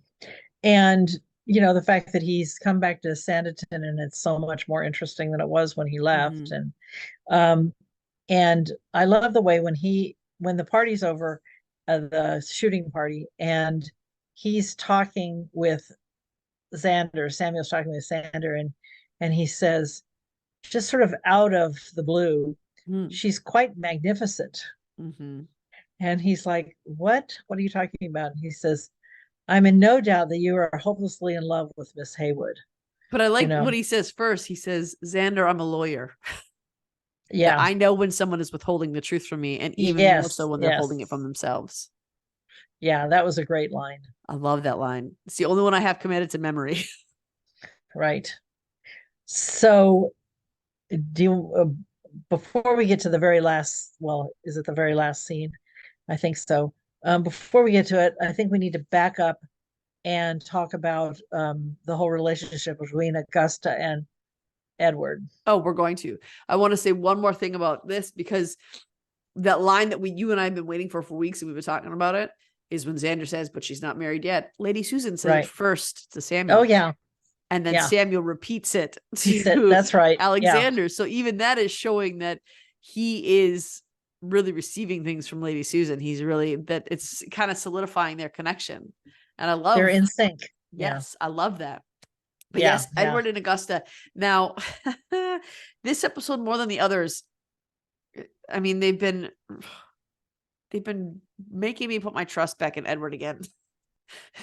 And the fact that he's come back to Sanditon and it's so much more interesting than it was when he left. And I love the way when the party's over, the shooting party, and he's talking with Samuel's talking with Xander, and he says, just sort of out of the blue, she's quite magnificent. And he's like, what are you talking about? And he says, I'm in no doubt that you are hopelessly in love with Miss Haywood. But I like what he says first. He says, Xander, I'm a lawyer. Yeah. I know when someone is withholding the truth from me, and even more so when they're holding it from themselves. Yeah, that was a great line. I love that line. It's the only one I have committed to memory. Right. So before we get to the very last, well, is it the very last scene? I think so. Before we get to it, I think we need to back up and talk about the whole relationship between Augusta and Edward. Oh, we're going to. I want to say one more thing about this, because that line that you and I have been waiting for weeks, and we've been talking about it, is when Xander says, but she's not married yet. Lady Susan said it first to Samuel. Oh, yeah. And then Samuel repeats it That's right. Alexander. Yeah. So even that is showing that he is really receiving things from Lady Susan. He's really, that it's kind of solidifying their connection. And I love, they're in sync. Yes, I love that. But yes, Edward and Augusta. Now, this episode more than the others, I mean, they've been making me put my trust back in Edward again.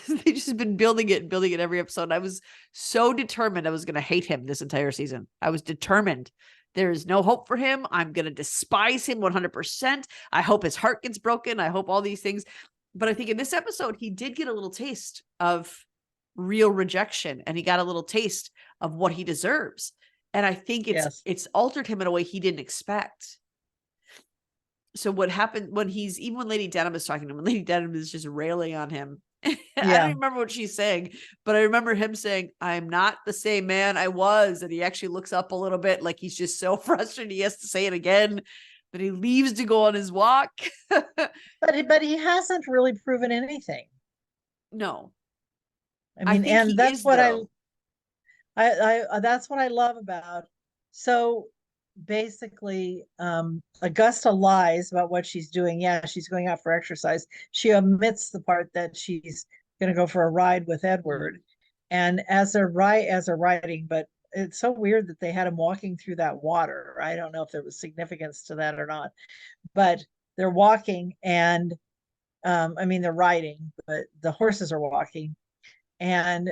They just been building it every episode. I was so determined I was going to hate him this entire season. I was determined. There is no hope for him. I'm going to despise him 100%. I hope his heart gets broken. I hope all these things. But I think in this episode, he did get a little taste of real rejection, and he got a little taste of what he deserves. And I think it's altered him in a way he didn't expect. So what happened when when Lady Denham is talking to him, when Lady Denham is just railing on him, I don't remember what she's saying, but I remember him saying, I'm not the same man I was. And he actually looks up a little bit, like he's just so frustrated he has to say it again, but he leaves to go on his walk. but he hasn't really proven anything. No. I mean, and that's what I that's what I love about. So basically, Augusta lies about what she's doing. Yeah, she's going out for exercise. She omits the part that she's going to go for a ride with Edward. And as they're riding, but it's so weird that they had him walking through that water. I don't know if there was significance to that or not, but they're walking, and I mean, they're riding, but the horses are walking. And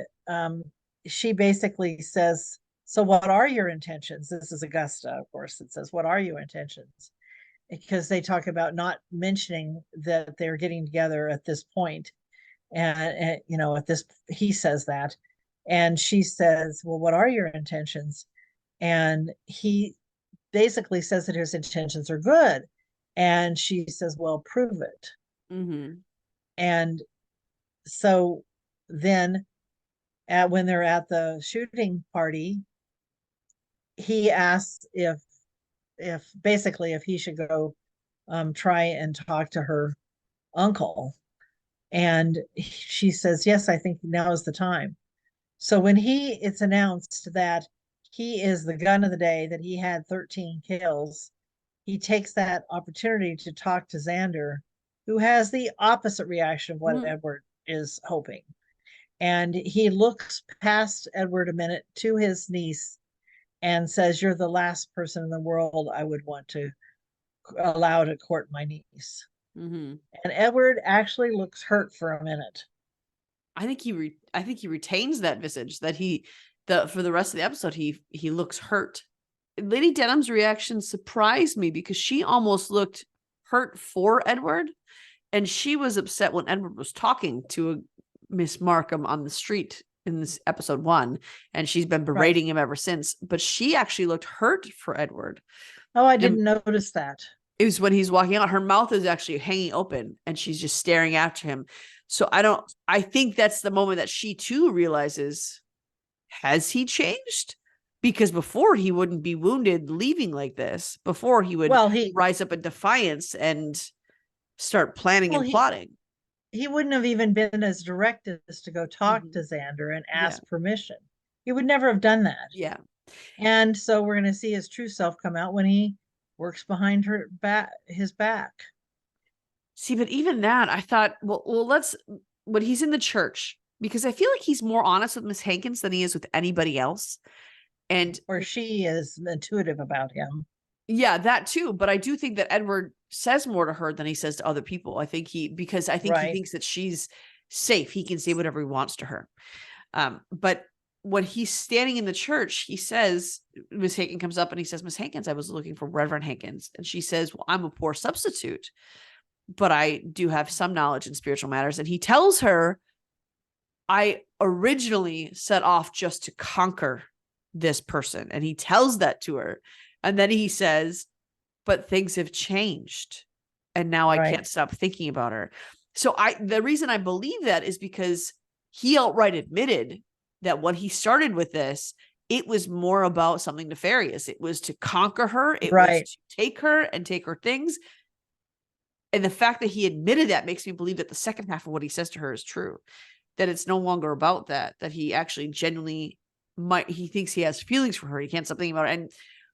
she basically says, so what are your intentions? This is Augusta, of course. It says, what are your intentions? Because they talk about not mentioning that they're getting together at this point. And at this, he says that. And she says, well, what are your intentions? And he basically says that his intentions are good. And she says, well, prove it. And so then when they're at the shooting party, he asks if he should go try and talk to her uncle. And she says, yes, I think now is the time. So when it's announced that he is the gun of the day, that he had 13 kills, he takes that opportunity to talk to Xander, who has the opposite reaction of what Edward is hoping. And he looks past Edward a minute to his niece and says, "You're the last person in the world I would want to allow to court my niece." Mm-hmm. And Edward actually looks hurt for a minute. I think he retains that visage that for the rest of the episode, he looks hurt. Lady Denham's reaction surprised me because she almost looked hurt for Edward. And she was upset when Edward was talking to Miss Markham on the street in this episode 1. And she's been berating him ever since. But she actually looked hurt for Edward. Oh, I didn't notice that. It was when he's walking out, her mouth is actually hanging open and she's just staring after him. So I think that's the moment that she too realizes, has he changed? Because before he wouldn't be wounded leaving like this. Before he would rise up in defiance and start planning and plotting. He wouldn't have even been as direct as to go talk to Xander and ask permission. He would never have done that. Yeah. And so we're going to see his true self come out when he works behind his back. See, but even that, I thought, when he's in the church, because I feel like he's more honest with Miss Hankins than he is with anybody else. Or she is intuitive about him. Yeah, that too. But I do think that Edward says more to her than he says to other people. I think he thinks that she's safe. He can say whatever he wants to her. But when he's standing in the church, he says, Miss Hankins comes up and he says, "Miss Hankins, I was looking for Reverend Hankins." And she says, "Well, I'm a poor substitute, but I do have some knowledge in spiritual matters." And he tells her, "I originally set off just to conquer this person." And he tells that to her. And then he says, "But things have changed. And now I can't stop thinking about her." So the reason I believe that is because he outright admitted that when he started with this, it was more about something nefarious. It was to conquer her. It was to take her and take her things. And the fact that he admitted that makes me believe that the second half of what he says to her is true, that it's no longer about that he actually genuinely he thinks he has feelings for her. He can't stop thinking about it. And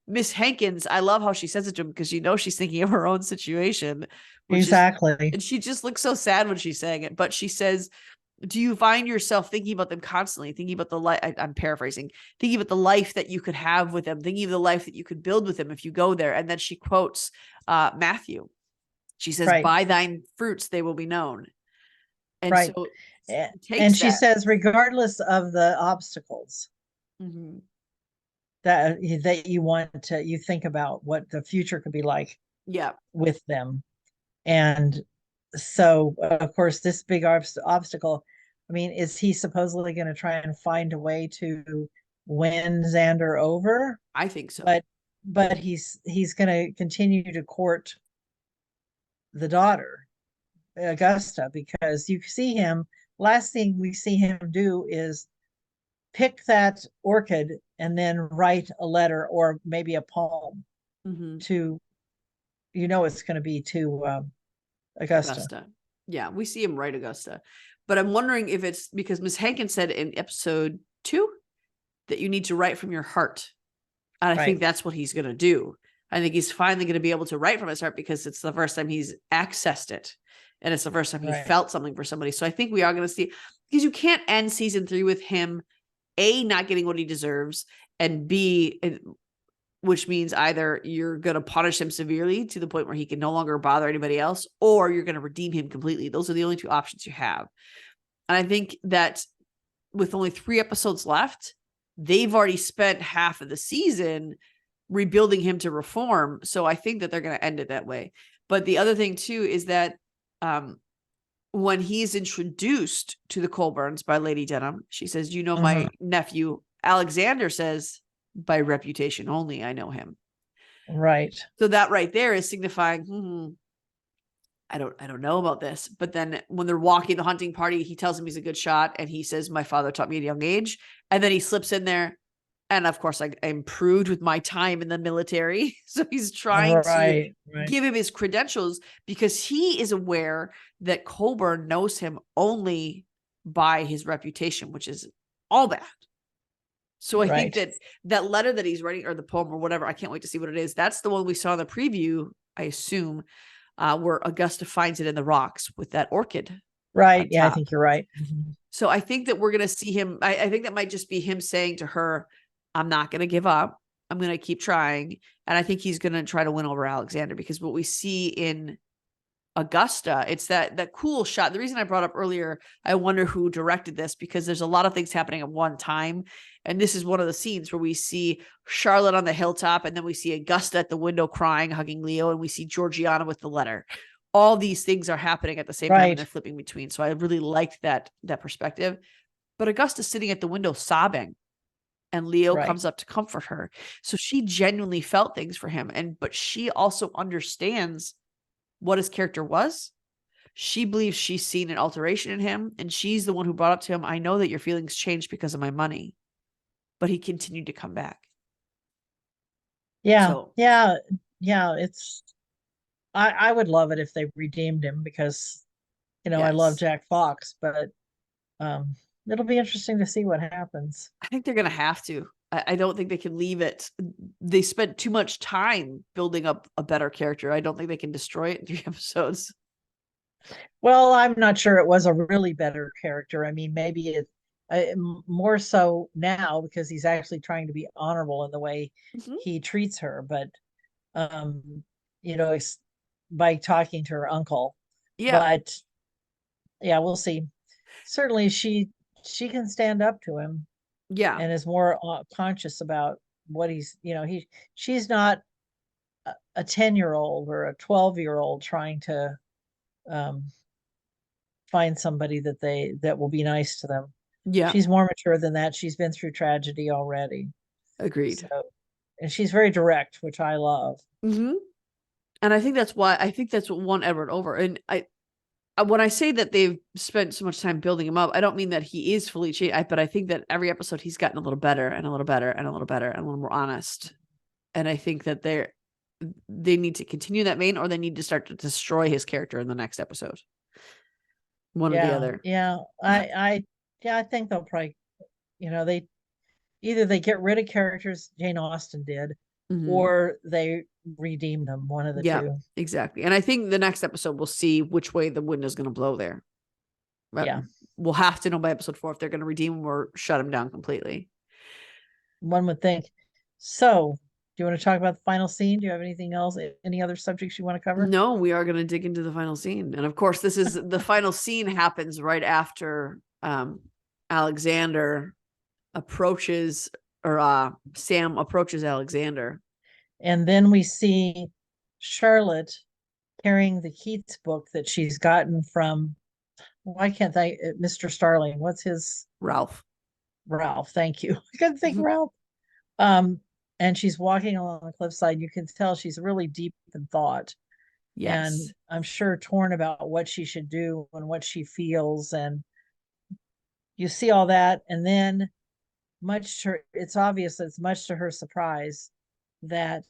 Miss Hankins, I love how she says it to him because she's thinking of her own situation. Exactly. And she just looks so sad when she's saying it. But she says, "Do you find yourself thinking about them constantly, thinking about the life," I'm paraphrasing, "thinking about the life that you could have with them, thinking of the life that you could build with them if you go there?" And then she quotes Matthew. She says, "By thine fruits they will be known." And so she says, regardless of the obstacles that you think about what the future could be like with them. And so, of course, this big obstacle, I mean, is he supposedly going to try and find a way to win Xander over? I think so. But he's going to continue to court the daughter, Augusta, because you see him, last thing we see him do is pick that orchid and then write a letter or maybe a poem to, it's going to be to Augusta. Yeah, we see him write Augusta. But I'm wondering if it's because Miss Hankins said in episode 2 that you need to write from your heart. And I think that's what he's going to do. I think he's finally going to be able to write from his heart because it's the first time he's accessed it. And it's the first time he felt something for somebody. So I think we are going to see, because you can't end season 3 with him, A, not getting what he deserves, and B, which means either you're going to punish him severely to the point where he can no longer bother anybody else, or you're going to redeem him completely. Those are the only 2 options you have. And I think that with only 3 episodes left, they've already spent half of the season rebuilding him to reform. So I think that they're going to end it that way. But the other thing too is that when he's introduced to the Colburns by Lady Denham, she says, "Do you know my nephew?" Alexander says, "By reputation only, I know him." Right. So that right there is signifying, I don't know about this. But then when they're walking the hunting party, he tells him he's a good shot. And he says, "My father taught me at a young age." And then he slips in there. And of course, I improved with my time in the military. So he's trying to give him his credentials because he is aware that Colburn knows him only by his reputation, which is all bad. So I think that letter that he's writing, or the poem or whatever, I can't wait to see what it is. That's the one we saw in the preview, I assume, where Augusta finds it in the rocks with that orchid Right. Yeah, I top. think you're right. Mhm. So I think that we're going to see him. I think that might just be him saying to her, I'm not going to give up. I'm going to keep trying. And I think he's going to try to win over Alexander, because what we see in Augusta, it's that cool shot. The reason I brought up earlier, I wonder who directed this, because there's a lot of things happening at one time. And this is one of the scenes where we see Charlotte on the hilltop, and then we see Augusta at the window crying, hugging Leo, and we see Georgiana with the letter. All these things are happening at the same time, and they're flipping between. So I really liked that perspective. But Augusta's sitting at the window sobbing, and Leo comes up to comfort her. So she genuinely felt things for him. But she also understands what his character was. She believes she's seen an alteration in him, and she's the one who brought up to him, I know that your feelings changed because of my money. But he continued to come back. Yeah. So, yeah. It's, I would love it if they redeemed him, because, I love Jack Fox, but it'll be interesting to see what happens. I think they're going to have to. I don't think they can leave it. They spent too much time building up a better character. I don't think they can destroy it in 3 episodes. Well, I'm not sure it was a really better character. I mean, maybe it more so now, because he's actually trying to be honorable in the way he treats her. But, it's by talking to her uncle. Yeah. But yeah, we'll see. Certainly she can stand up to him. Yeah. And is more conscious about what she's not a 10-year-old or a 12-year-old trying to find somebody that will be nice to them. Yeah. She's more mature than that. She's been through tragedy already. Agreed. So, and she's very direct, which I love. And I think that's what won Edward over. And when I say that they've spent so much time building him up, I don't mean that he is fully changed, but I think that every episode he's gotten a little better and a little better and a little better and a little more honest. And I think that they need to continue that vein, or they need to start to destroy his character in the next episode. One or the other. Yeah. I think they'll probably, they either get rid of characters, Jane Austen did, or they redeem them, one of the two. Exactly. And I think the next episode we'll see which way the wind is going to blow there. But we'll have to know by episode 4 if they're going to redeem him or shut him down completely. One would think. So, do you want to talk about the final scene? Do you have anything else? Any other subjects you want to cover? No, we are going to dig into the final scene. And of course, this is the final scene happens right after Alexander approaches, or Sam approaches Alexander. And then we see Charlotte carrying the Keats book that she's gotten from, why can't I, Mr. Starling, what's his? Ralph, thank you. I couldn't think Ralph. And she's walking along the cliffside. You can tell she's really deep in thought. Yes. And I'm sure torn about what she should do and what she feels. And you see all that. And then it's obvious, it's much to her surprise, that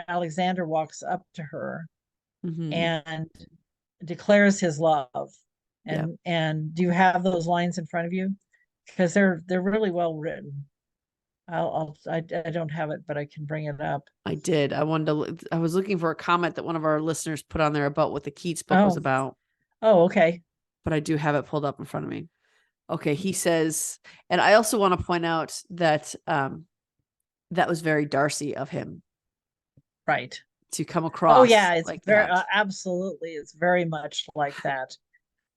Alexander walks up to her and declares his love. And do you have those lines in front of you? Because they're really well written. I don't have it, but I can bring it up. I did. I was looking for a comment that one of our listeners put on there about what the Keats book was about. Oh, okay. But I do have it pulled up in front of me. Okay, he says, and I also want to point out that that was very Darcy of him. Right. To come across. Oh, yeah, it's like very, absolutely. It's very much like that.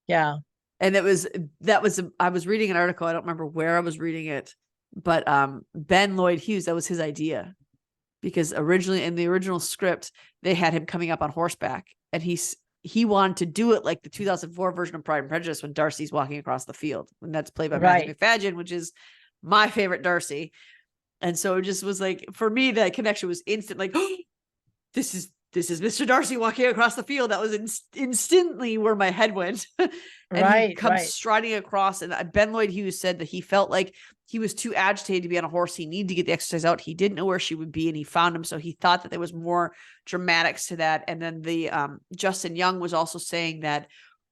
Yeah. And I was reading an article. I don't remember where I was reading it, but Ben Lloyd Hughes, that was his idea, because originally in the original script, they had him coming up on horseback, and he wanted to do it like the 2004 version of Pride and Prejudice when Darcy's walking across the field, and that's played by Matthew McFadden, which is my favorite Darcy. And so it just was like, for me, that connection was instant. Like, oh, this is Mr. Darcy walking across the field. That was instantly where my head went. And he comes striding across. And Ben Lloyd Hughes said that he felt like he was too agitated to be on a horse. He needed to get the exercise out. He didn't know where she would be, and he found him. So he thought that there was more dramatics to that. And then the Justin Young was also saying that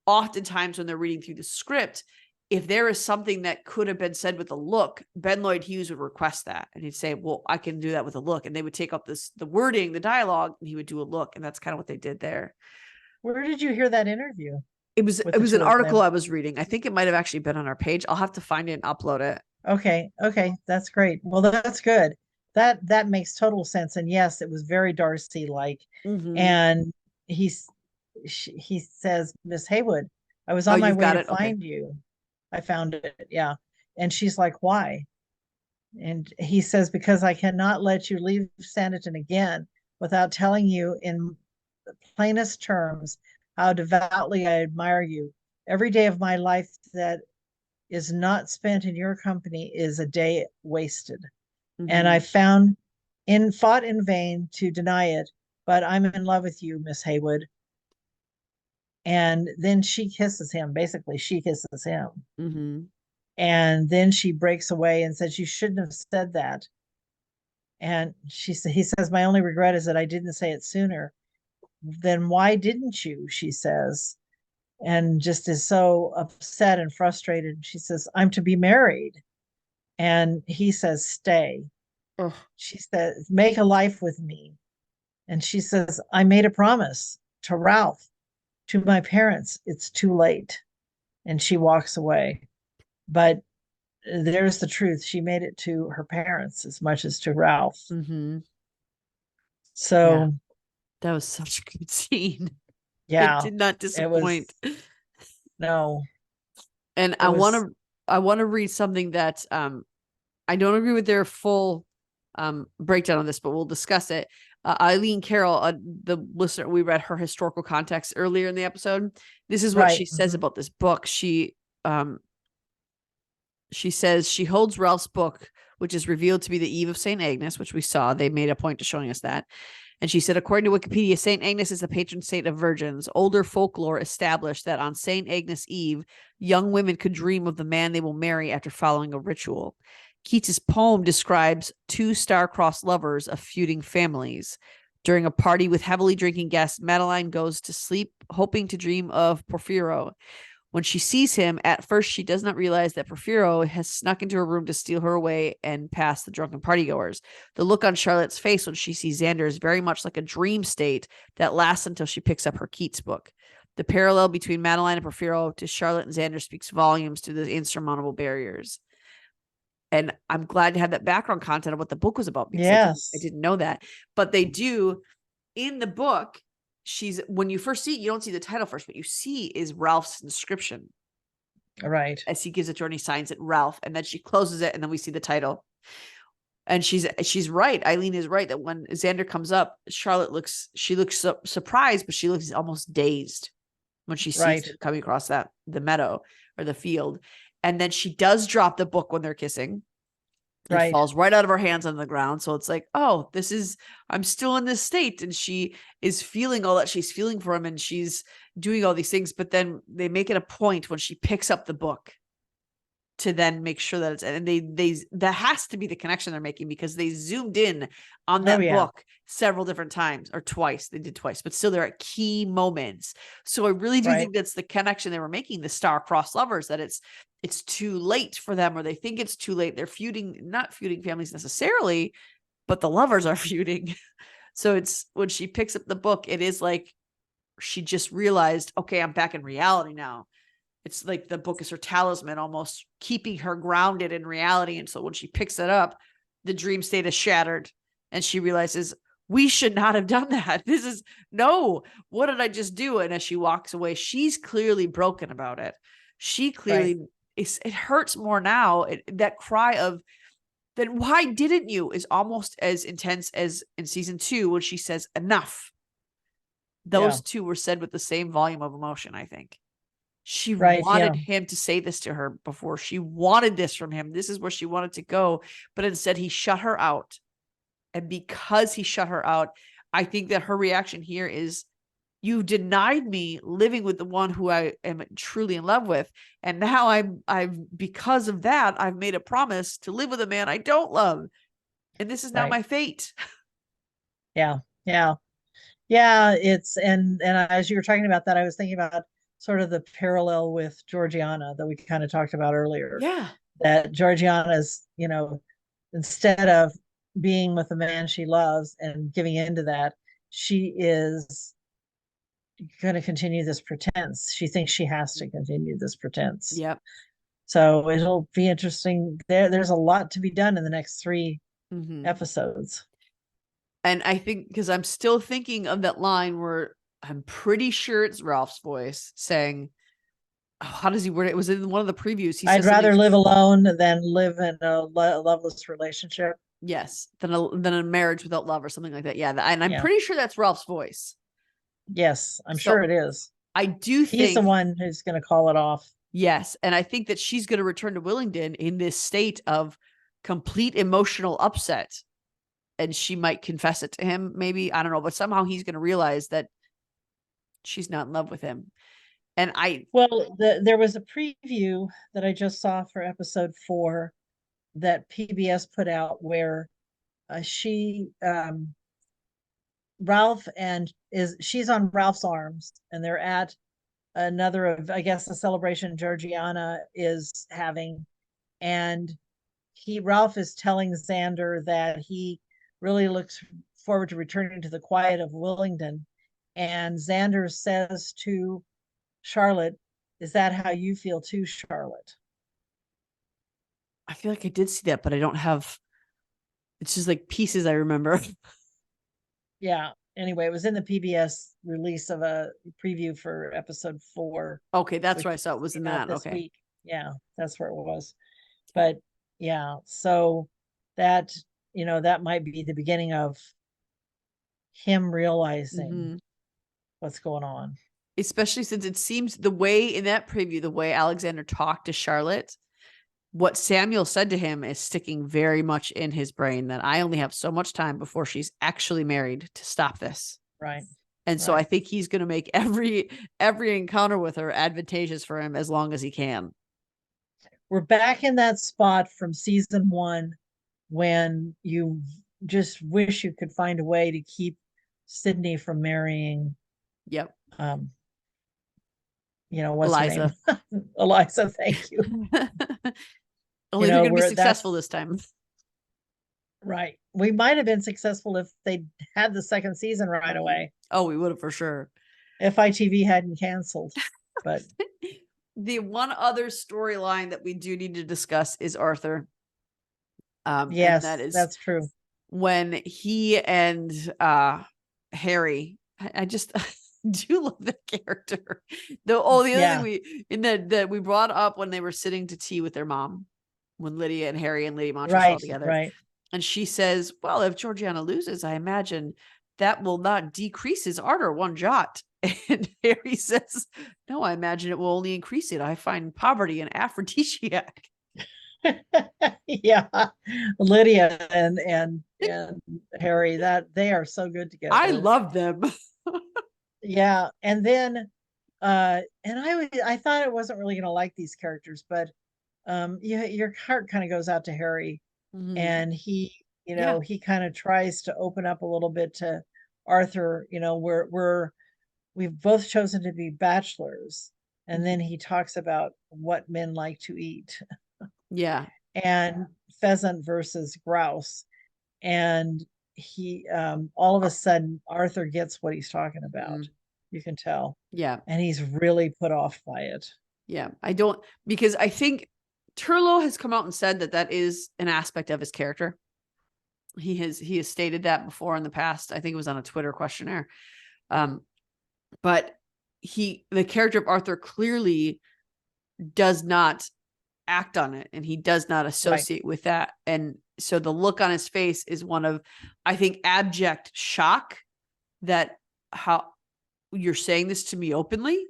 oftentimes when they're reading through the script, if there is something that could have been said with a look, Ben Lloyd Hughes would request that. And he'd say, well, I can do that with a look. And they would take up the wording, the dialogue, and he would do a look. And that's kind of what they did there. Where did you hear that interview? It was with the an two of article them. I was reading. I think it might have actually been on our page. I'll have to find it and upload it. Okay, okay, that's great. Well, that's good. That makes total sense. And yes, it was very Darcy-like. Mm-hmm. And he's he says, Miss Haywood, I was Oh, on my you've way got to it. Okay. find you. I found it, yeah. And she's like, why? And he says, because I cannot let you leave Sanditon again without telling you in the plainest terms how devoutly I admire you. Every day of my life that is not spent in your company is a day wasted. And I Mm-hmm. fought in vain to deny it, but I'm in love with you, Miss Haywood. And then she kisses him. Basically, she kisses him. Mm-hmm. And then she breaks away and says, you shouldn't have said that. And he says, my only regret is that I didn't say it sooner. Then why didn't you? She says, and just is so upset and frustrated. She says, I'm to be married. And he says, stay. Oh. She says, make a life with me. And she says, I made a promise to Ralph, to my parents. It's too late. And she walks away. But there's the truth. She made it to her parents as much as to Ralph. Mm-hmm. Yeah, So, that was such a good scene. It yeah, did not it was, disappoint. no, And it was, I want to read something that I don't agree with their full breakdown of this, but we'll discuss it. Eileen Carroll, the listener, we read her historical context earlier in the episode. This is what right. she says about this book. She says she holds Ralph's book, which is revealed to be the Eve of St. Agnes, which we saw. They made a point of showing us that. And she said, according to Wikipedia, St. Agnes is the patron saint of virgins. Older folklore established that on St. Agnes Eve, young women could dream of the man they will marry after following a ritual. Keats's poem describes two star-crossed lovers of feuding families. During a party with heavily drinking guests, Madeline goes to sleep, hoping to dream of Porphyro. When she sees him, at first she does not realize that Porphyro has snuck into her room to steal her away and past the drunken partygoers. The look on Charlotte's face when she sees Xander is very much like a dream state that lasts until she picks up her Keats book. The parallel between Madeline and Porphyro to Charlotte and Xander speaks volumes to the insurmountable barriers. And I'm glad to have that background content of what the book was about because I Yes. didn't know that. But they do in the book. When you first see it, you don't see the title first. What you see is Ralph's inscription Right. as he gives it to her and he signs it Ralph, and then she closes it, and then we see the title. And she's right. Eileen is right that when Xander comes up, Charlotte looks surprised, but she looks almost dazed when she sees him coming across the meadow or the field. And then she does drop the book when they're kissing. It falls right out of her hands on the ground. So it's like, oh, I'm still in this state. And she is feeling all that she's feeling for him and she's doing all these things. But then they make it a point when she picks up the book to then make sure that it's, and that has to be the connection they're making because they zoomed in on that book several different times or twice. They did twice, but still they're at key moments. So I really do think that's the connection they were making, the star-crossed lovers, that it's too late for them, or they think it's too late. They're not feuding families necessarily, but the lovers are feuding. So it's when she picks up the book, it is like she just realized, okay, I'm back in reality now. It's like the book is her talisman, almost keeping her grounded in reality. And so when she picks it up, the dream state is shattered and she realizes we should not have done that. What did I just do? And as she walks away, she's clearly broken about it. She clearly it hurts more now. That cry of, then why didn't you, is almost as intense as in season 2 when she says enough. Those two were said with the same volume of emotion, I think. She wanted him to say this to her before. She wanted this from him. This is where she wanted to go. But instead, he shut her out. And because he shut her out, I think that her reaction here is, you denied me living with the one who I am truly in love with. And now I've because of that, I've made a promise to live with a man I don't love. And this is now my fate. Yeah. It's, and as you were talking about that, I was thinking about sort of the parallel with Georgiana that we kind of talked about earlier. Yeah. That Georgiana's, instead of being with the man she loves and giving into that, she is going to continue this pretense. She thinks she has to continue this pretense. Yep. So it'll be interesting. There's a lot to be done in the next 3 episodes. And I think, because I'm still thinking of that line where I'm pretty sure it's Ralph's voice saying, oh, how does he word it? It was in one of the previews. He I'd says rather live alone than live in a loveless relationship. yes, than a marriage without love or something like that. Yeah. And I'm pretty sure that's Ralph's voice. Yes, I'm sure it is. I do think he's the one who's going to call it off. Yes. And I think that she's going to return to Willingdon in this state of complete emotional upset. And she might confess it to him, maybe. I don't know. But somehow he's going to realize that she's not in love with him. And there was a preview that I just saw for episode 4 that PBS put out where Ralph she's on Ralph's arms, and they're at another of, I guess, the celebration Georgiana is having. And Ralph is telling Xander that he really looks forward to returning to the quiet of Willingdon. And Xander says to Charlotte, is that how you feel too, Charlotte? I feel like I did see that, but I don't have, it's just like pieces I remember. Yeah. Anyway, it was in the PBS release of a preview for episode 4. Okay, that's where I saw it was in that. Okay. Week. Yeah, that's where it was. But yeah, so that, that might be the beginning of him realizing what's going on. Especially since it seems the way in that preview, the way Alexander talked to Charlotte, what Samuel said to him is sticking very much in his brain, that I only have so much time before she's actually married to stop this. Right. And so I think he's going to make every encounter with her advantageous for him as long as he can. We're back in that spot from season 1 when you just wish you could find a way to keep Sydney from marrying. Yep. What's Eliza. her name? Eliza, thank you. Only they're going to be successful this time. Right. We might have been successful if they had the second season right away. Oh, we would have for sure. If ITV hadn't canceled. But the one other storyline that we do need to discuss is Arthur. Yes, that's true. When he and Harry, I just do love that character. The other thing that we brought up when they were sitting to tea with their mom, when Lydia and Harry and Lady Montrose all together. Right. And she says, well, if Georgiana loses, I imagine that will not decrease his ardor one jot. And Harry says, no, I imagine it will only increase it. I find poverty an aphrodisiac. Yeah. Lydia and Harry, that they are so good together. I love them. Yeah. And then and I thought I wasn't really gonna like these characters, but your heart kind of goes out to Harry. And he he kind of tries to open up a little bit to Arthur. We've both chosen to be bachelors, and then he talks about what men like to eat. Yeah. And pheasant versus grouse. And he all of a sudden Arthur gets what he's talking about. You can tell. Yeah. And he's really put off by it. Yeah. Because I think Turlough has come out and said that is an aspect of his character. He has stated that before in the past. I think it was on a Twitter questionnaire. But the character of Arthur clearly does not act on it, and he does not associate with that. And so the look on his face is one of, I think, abject shock that how you're saying this to me openly.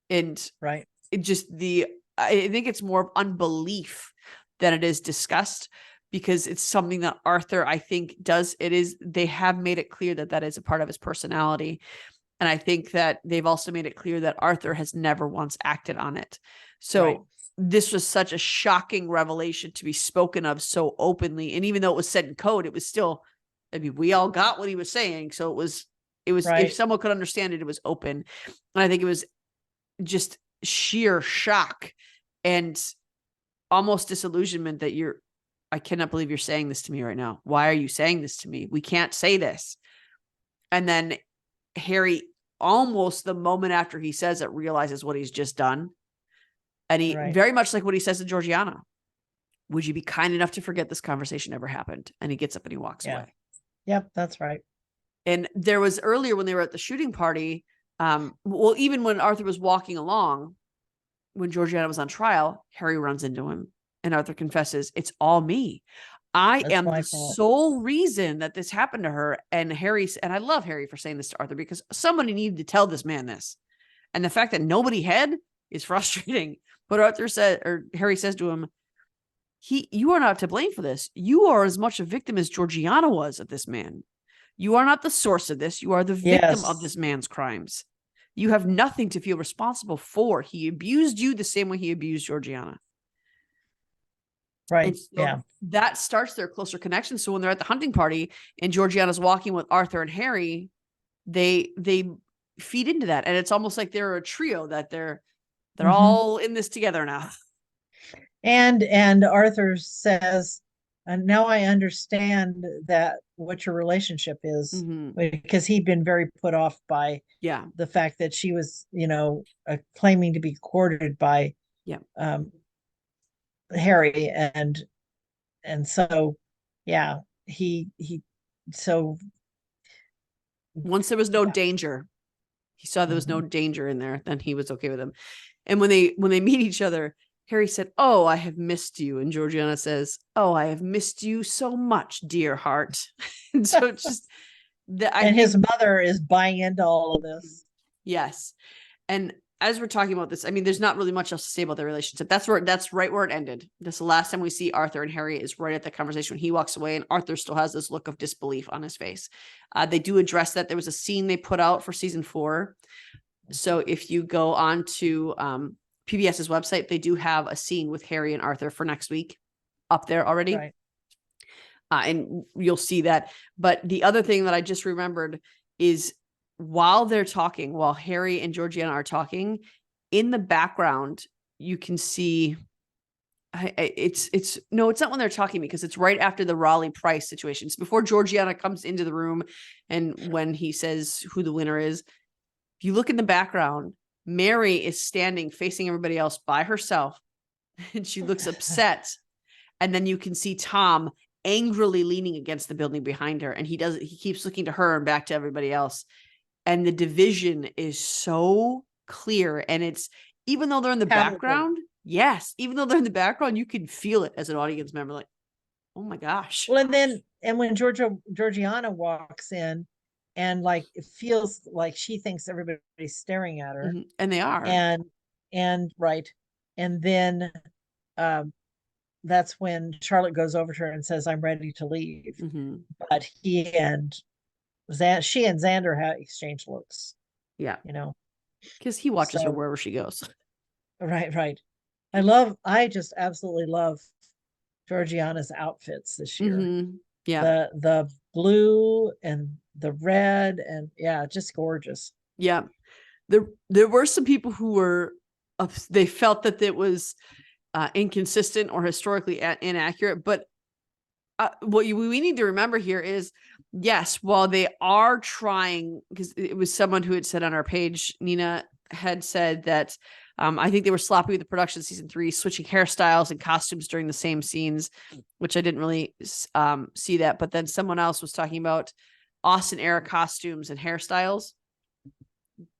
And it just I think it's more of unbelief than it is disgust, because it's something that Arthur, I think, they have made it clear that is a part of his personality. And I think that they've also made it clear that Arthur has never once acted on it. So this was such a shocking revelation to be spoken of so openly. And even though it was said in code, it was still, we all got what he was saying. So it was if someone could understand it, it was open. And I think it was just sheer shock and almost disillusionment that I cannot believe you're saying this to me right now. Why are you saying this to me? We can't say this. And then Harry almost the moment after he says it, realizes what he's just done. And he very much like what he says to Georgiana. Would you be kind enough to forget this conversation ever happened? And he gets up and he walks away. Yep, that's right. And there was earlier when they were at the shooting party, well, even when Arthur was walking along, when Georgiana was on trial, Harry runs into him and Arthur confesses, it's all me. I am the sole reason that this happened to her. And Harry, and I love Harry for saying this to Arthur, because somebody needed to tell this man this. And the fact that nobody had is frustrating. But Arthur said, or Harry says to him, you are not to blame for this. You are as much a victim as Georgiana was of this man. You are not the source of this. You are the victim of this man's crimes. You have nothing to feel responsible for. He abused you the same way he abused Georgiana. Right. So that starts their closer connection. So when they're at the hunting party and Georgiana's walking with Arthur and Harry, they feed into that. And it's almost like they're a trio, that they're all in this together now. And Arthur says, and now I understand that what your relationship is, because he'd been very put off by the fact that she was, claiming to be courted by Harry, and so he so once there was no danger, he saw there was no danger in there, then he was okay with him. And when they meet each other, Harry said, "Oh, I have missed you." And Georgiana says, "Oh, I have missed you so much, dear heart." And so it's just and his mother is buying into all of this. Yes. And as we're talking about this, I mean, there's not really much else to say about their relationship. That's right where it ended. This is the last time we see Arthur and Harry, is right at the conversation when he walks away, and Arthur still has this look of disbelief on his face. They do address that. There was a scene they put out for season 4. So if you go on to PBS's website, they do have a scene with Harry and Arthur for next week up there already. Right. And you'll see that. But the other thing that I just remembered is, while they're talking, while Harry and Georgiana are talking, in the background, you can see it's not when they're talking, because it's right after the Raleigh Price situation. It's before Georgiana comes into the room, and when he says who the winner is, if you look in the background, Mary is standing facing everybody else by herself, and she looks upset. And then you can see Tom angrily leaning against the building behind her, and he keeps looking to her and back to everybody else. And the division is so clear. And it's, even though they're in the background, even though they're in the background, you can feel it as an audience member, like, oh my gosh. Well, and when Georgiana walks in, and like it feels like she thinks everybody's staring at her, and they are, and right, and then that's when Charlotte goes over to her and says, "I'm ready to leave." But she and Xander have exchanged looks. Yeah, because he watches her So- wherever she goes. Right. I just absolutely love Georgiana's outfits this year. Yeah, the blue and the red, and just gorgeous. Yeah, there were some people who were they felt that it was inconsistent or historically inaccurate, but what we need to remember here is, yes, while they are trying, because it was someone who had said on our page, Nina had said that I think they were sloppy with the production of season 3, switching hairstyles and costumes during the same scenes, which I didn't really see that. But then someone else was talking about Austin era costumes and hairstyles.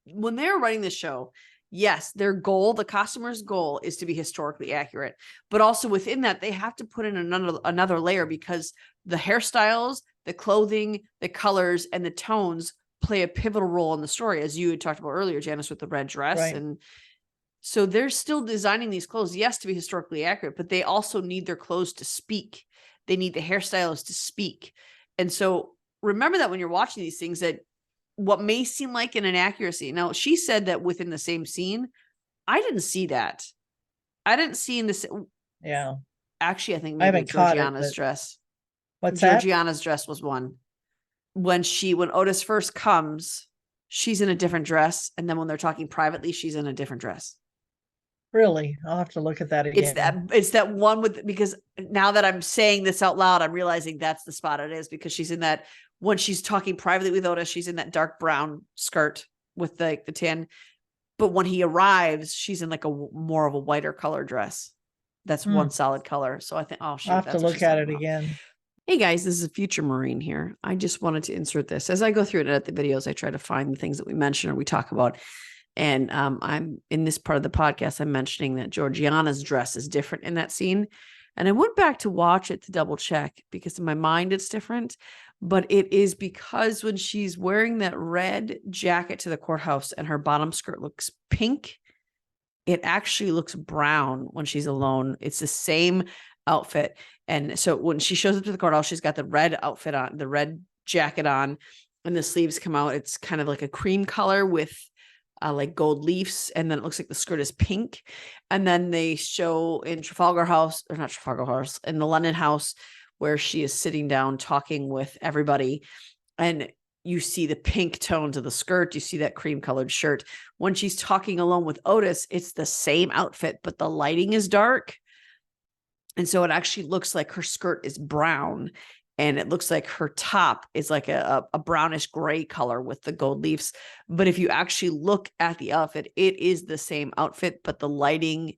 When they were writing this show, yes, their goal, the costumer's goal, is to be historically accurate. But also within that, they have to put in another layer, because the hairstyles, the clothing, the colors, and the tones play a pivotal role in the story, as you had talked about earlier, Janice, with the red dress. Right. And so they're still designing these clothes, yes, to be historically accurate, but they also need their clothes to speak. They need the hairstylists to speak. And so remember that when you're watching these things, that what may seem like an inaccuracy. Now, she said that within the same scene. I didn't see that. I didn't see in this. Yeah. Actually, I think I maybe haven't caught it, Georgiana's but- dress. What's that? Georgiana's dress was one. When Otis first comes, she's in a different dress. And then when they're talking privately, she's in a different dress. Really? I'll have to look at that again. It's that one with, because now that I'm saying this out loud, I'm realizing that's the spot it is, because she's in that, when she's talking privately with Otis, she's in that dark brown skirt. with the tan. But when he arrives, she's in like a more of a whiter color dress. That's one solid color. So I think, oh, shoot, I'll have to that's what look she's at talking it about. again. Hey guys, this is a future Marine here. I just wanted to insert this. As I go through and edit the videos, I try to find the things that we mention or we talk about. And I'm in this part of the podcast, I'm mentioning that Georgiana's dress is different in that scene. And I went back to watch it to double check because in my mind it's different. But it is because when she's wearing that red jacket to the courthouse and her bottom skirt looks pink, it actually looks brown when she's alone. It's the same outfit. And so when she shows up to the courthouse, she's got the red outfit on, the red jacket on, and the sleeves come out. It's kind of like a cream color with like gold leaves. And then it looks like the skirt is pink. And then they show in Trafalgar House, or not Trafalgar House, in the London house where she is sitting down talking with everybody. And you see the pink tones of the skirt. You see that cream colored shirt. When she's talking alone with Otis, it's the same outfit, but the lighting is dark. And so it actually looks like her skirt is brown and it looks like her top is like a brownish gray color with the gold leaves. But if you actually look at the outfit, it is the same outfit, but the lighting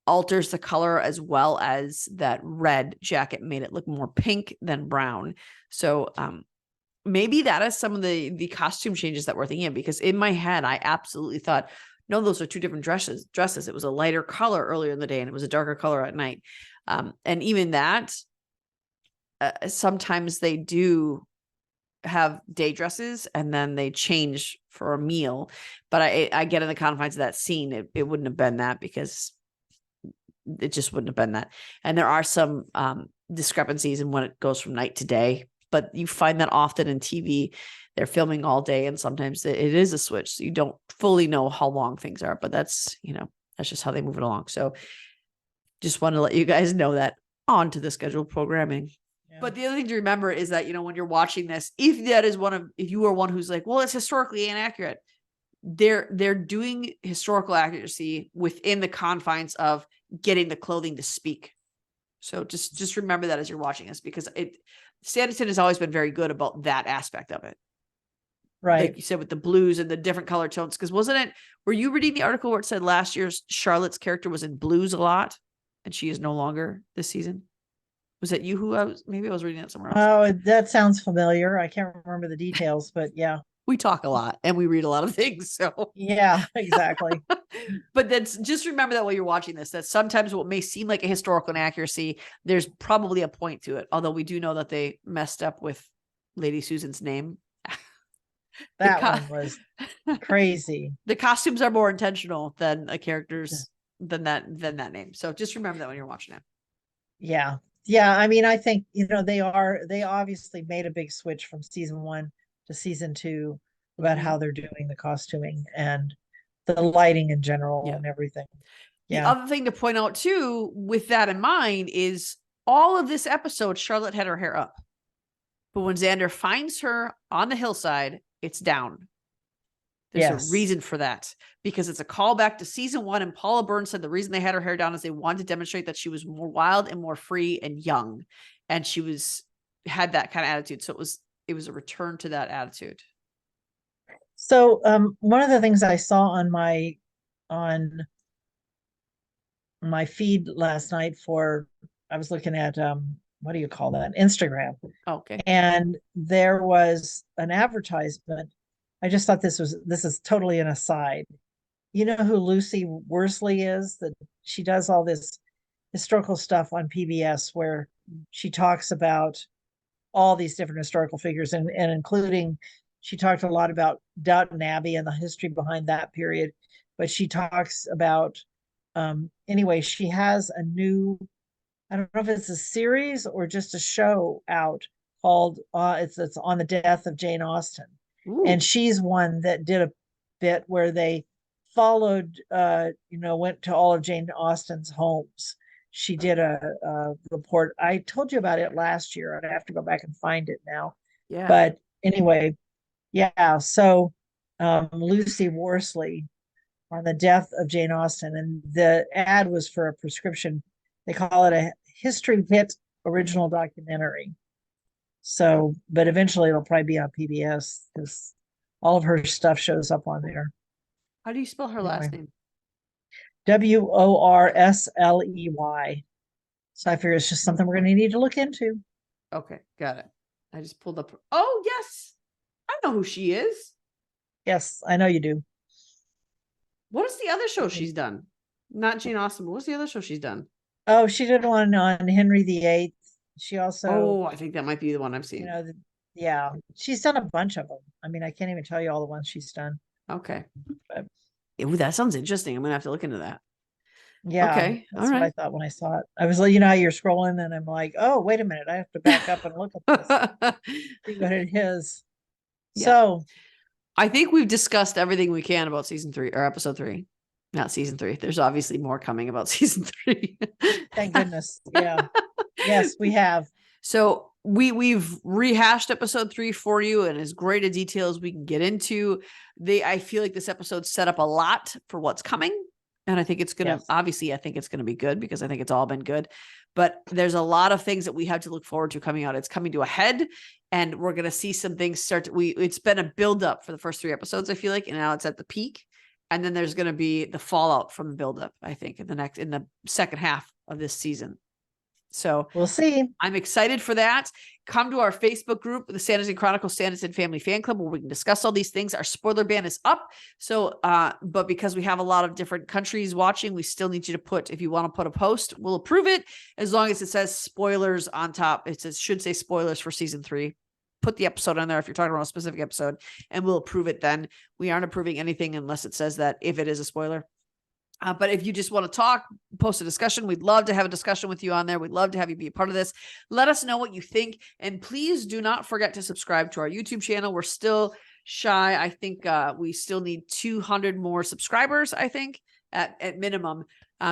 alters the color as well as that red jacket made it look more pink than brown. So maybe that is some of the costume changes that we're thinking of, because in my head, I absolutely thought, no, those are two different dresses. It was a lighter color earlier in the day and it was a darker color at night. And even that, sometimes they do have day dresses and then they change for a meal. But I get in the confines of that scene, it wouldn't have been that, because it just wouldn't have been that. And there are some discrepancies in when it goes from night to day, but you find that often in TV, they're filming all day and sometimes it is a switch. So you don't fully know how long things are, but that's just how they move it along. So just want to let you guys know that on to the scheduled programming. Yeah. But the other thing to remember is that, when you're watching this, if you are one who's like, well, it's historically inaccurate, they're doing historical accuracy within the confines of getting the clothing to speak. So just remember that as you're watching this, because Sanditon has always been very good about that aspect of it. Right. Like you said, with the blues and the different color tones. Because were you reading the article where it said last year's Charlotte's character was in blues a lot and she is no longer this season? Was that you maybe I was reading that somewhere else? Oh, that sounds familiar. I can't remember the details, but yeah. We talk a lot and we read a lot of things. So yeah, exactly. But just remember that while you're watching this, that sometimes what may seem like a historical inaccuracy, there's probably a point to it. Although we do know that they messed up with Lady Susan's name. That one was crazy. The costumes are more intentional than a character's than that name. So just remember that when you're watching it. Yeah. Yeah. I mean, I think, they obviously made a big switch from season 1 to season 2 about how they're doing the costuming and the lighting in general and everything. Yeah. The other thing to point out too, with that in mind, is all of this episode, Charlotte had her hair up. But when Xander finds her on the hillside, it's down. There's a reason for that, because it's a callback to season 1. And Paula Byrne said the reason they had her hair down is they wanted to demonstrate that she was more wild and more free and young. And she had that kind of attitude. So it was a return to that attitude. So one of the things I saw on my feed last night I was looking at what do you call that? Instagram. Okay. And there was an advertisement. I just thought this is totally an aside. You know who Lucy Worsley is? That she does all this historical stuff on PBS where she talks about all these different historical figures and including, she talked a lot about Downton Abbey and the history behind that period. But she talks about, anyway, she has a new, I don't know if it's a series or just a show out called, it's on the death of Jane Austen. Ooh. And she's one that did a bit where they followed, went to all of Jane Austen's homes. She did a report. I told you about it last year. I'd have to go back and find it now. Yeah. But anyway, yeah. So Lucy Worsley on the death of Jane Austen, and the ad was for a prescription. They call it a history hit original documentary. So, but eventually it'll probably be on PBS because all of her stuff shows up on there. How do you spell her last name? Worsley. So I figure it's just something we're going to need to look into. Okay, got it. I just pulled up. Oh, yes. I know who she is. Yes, I know you do. What is the other show she's done? Not Jane Austen, but what's the other show she's done? Oh, she did one on Henry VIII. She also. Oh, I think that might be the one I've seen. You know, yeah, she's done a bunch of them. I mean, I can't even tell you all the ones she's done. Okay. But, ooh, that sounds interesting. I'm gonna have to look into that. Yeah. Okay. That's all right. what I thought when I saw it. I was like, you know how you're scrolling and I'm like, oh, wait a minute. I have to back up and look at this. See what it is. Yeah. So I think we've discussed everything we can about season 3 or episode 3. Not season 3. There's obviously more coming about season 3. thank goodness. Yeah. Yes, we have. So we've rehashed episode 3 for you, and as great a detail as we can get into. I feel like this episode set up a lot for what's coming. And I think it's going to, obviously, I think it's going to be good because I think it's all been good. But there's a lot of things that we have to look forward to coming out. It's coming to a head, and we're going to see some things start. It's been a buildup for the first 3 episodes, I feel like, and now it's at the peak. And then there's going to be the fallout from the buildup, I think, in the second half of this season. So we'll see. I'm excited for that. Come to our Facebook group, the Sanditon Chronicles Sanditon Family Fan Club, where we can discuss all these things. Our spoiler ban is up. So, but because we have a lot of different countries watching, we still need you to if you want to put a post, we'll approve it as long as it says spoilers on top. Should say spoilers for season 3. Put the episode on there if you're talking about a specific episode, and we'll approve it then. We aren't approving anything unless it says that if it is a spoiler. But if you just want to talk, post a discussion, we'd love to have a discussion with you on there. We'd love to have you be a part of this. Let us know what you think. And please do not forget to subscribe to our YouTube channel. We're still shy. I think we still need 200 more subscribers, I think, at minimum.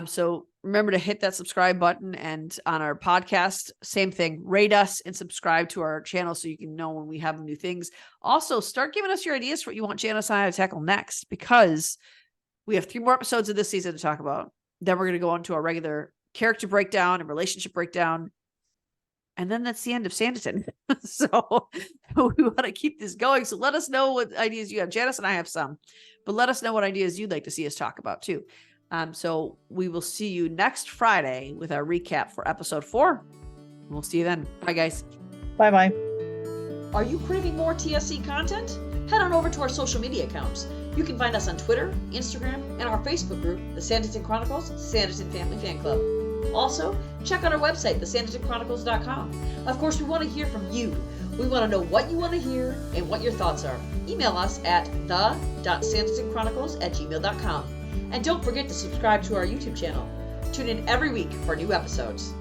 So remember to hit that subscribe button, and on our podcast, same thing, rate us and subscribe to our channel so you can know when we have new things. Also, start giving us your ideas for what you want Janice and I to tackle next, because we have 3 more episodes of this season to talk about. Then we're going to go on to our regular character breakdown and relationship breakdown. And then that's the end of Sanditon. So we want to keep this going. So let us know what ideas you have. Janice and I have some, but let us know what ideas you'd like to see us talk about too. So we will see you next Friday with our recap for episode 4. We'll see you then. Bye, guys. Bye-bye. Are you craving more TSC content? Head on over to our social media accounts. You can find us on Twitter, Instagram, and our Facebook group, the Sanditon Chronicles Sanditon Family Fan Club. Also, check out our website, thesanditonchronicles.com. Of course, we want to hear from you. We want to know what you want to hear and what your thoughts are. Email us at the.sanditonchronicles@gmail.com. And don't forget to subscribe to our YouTube channel. Tune in every week for new episodes.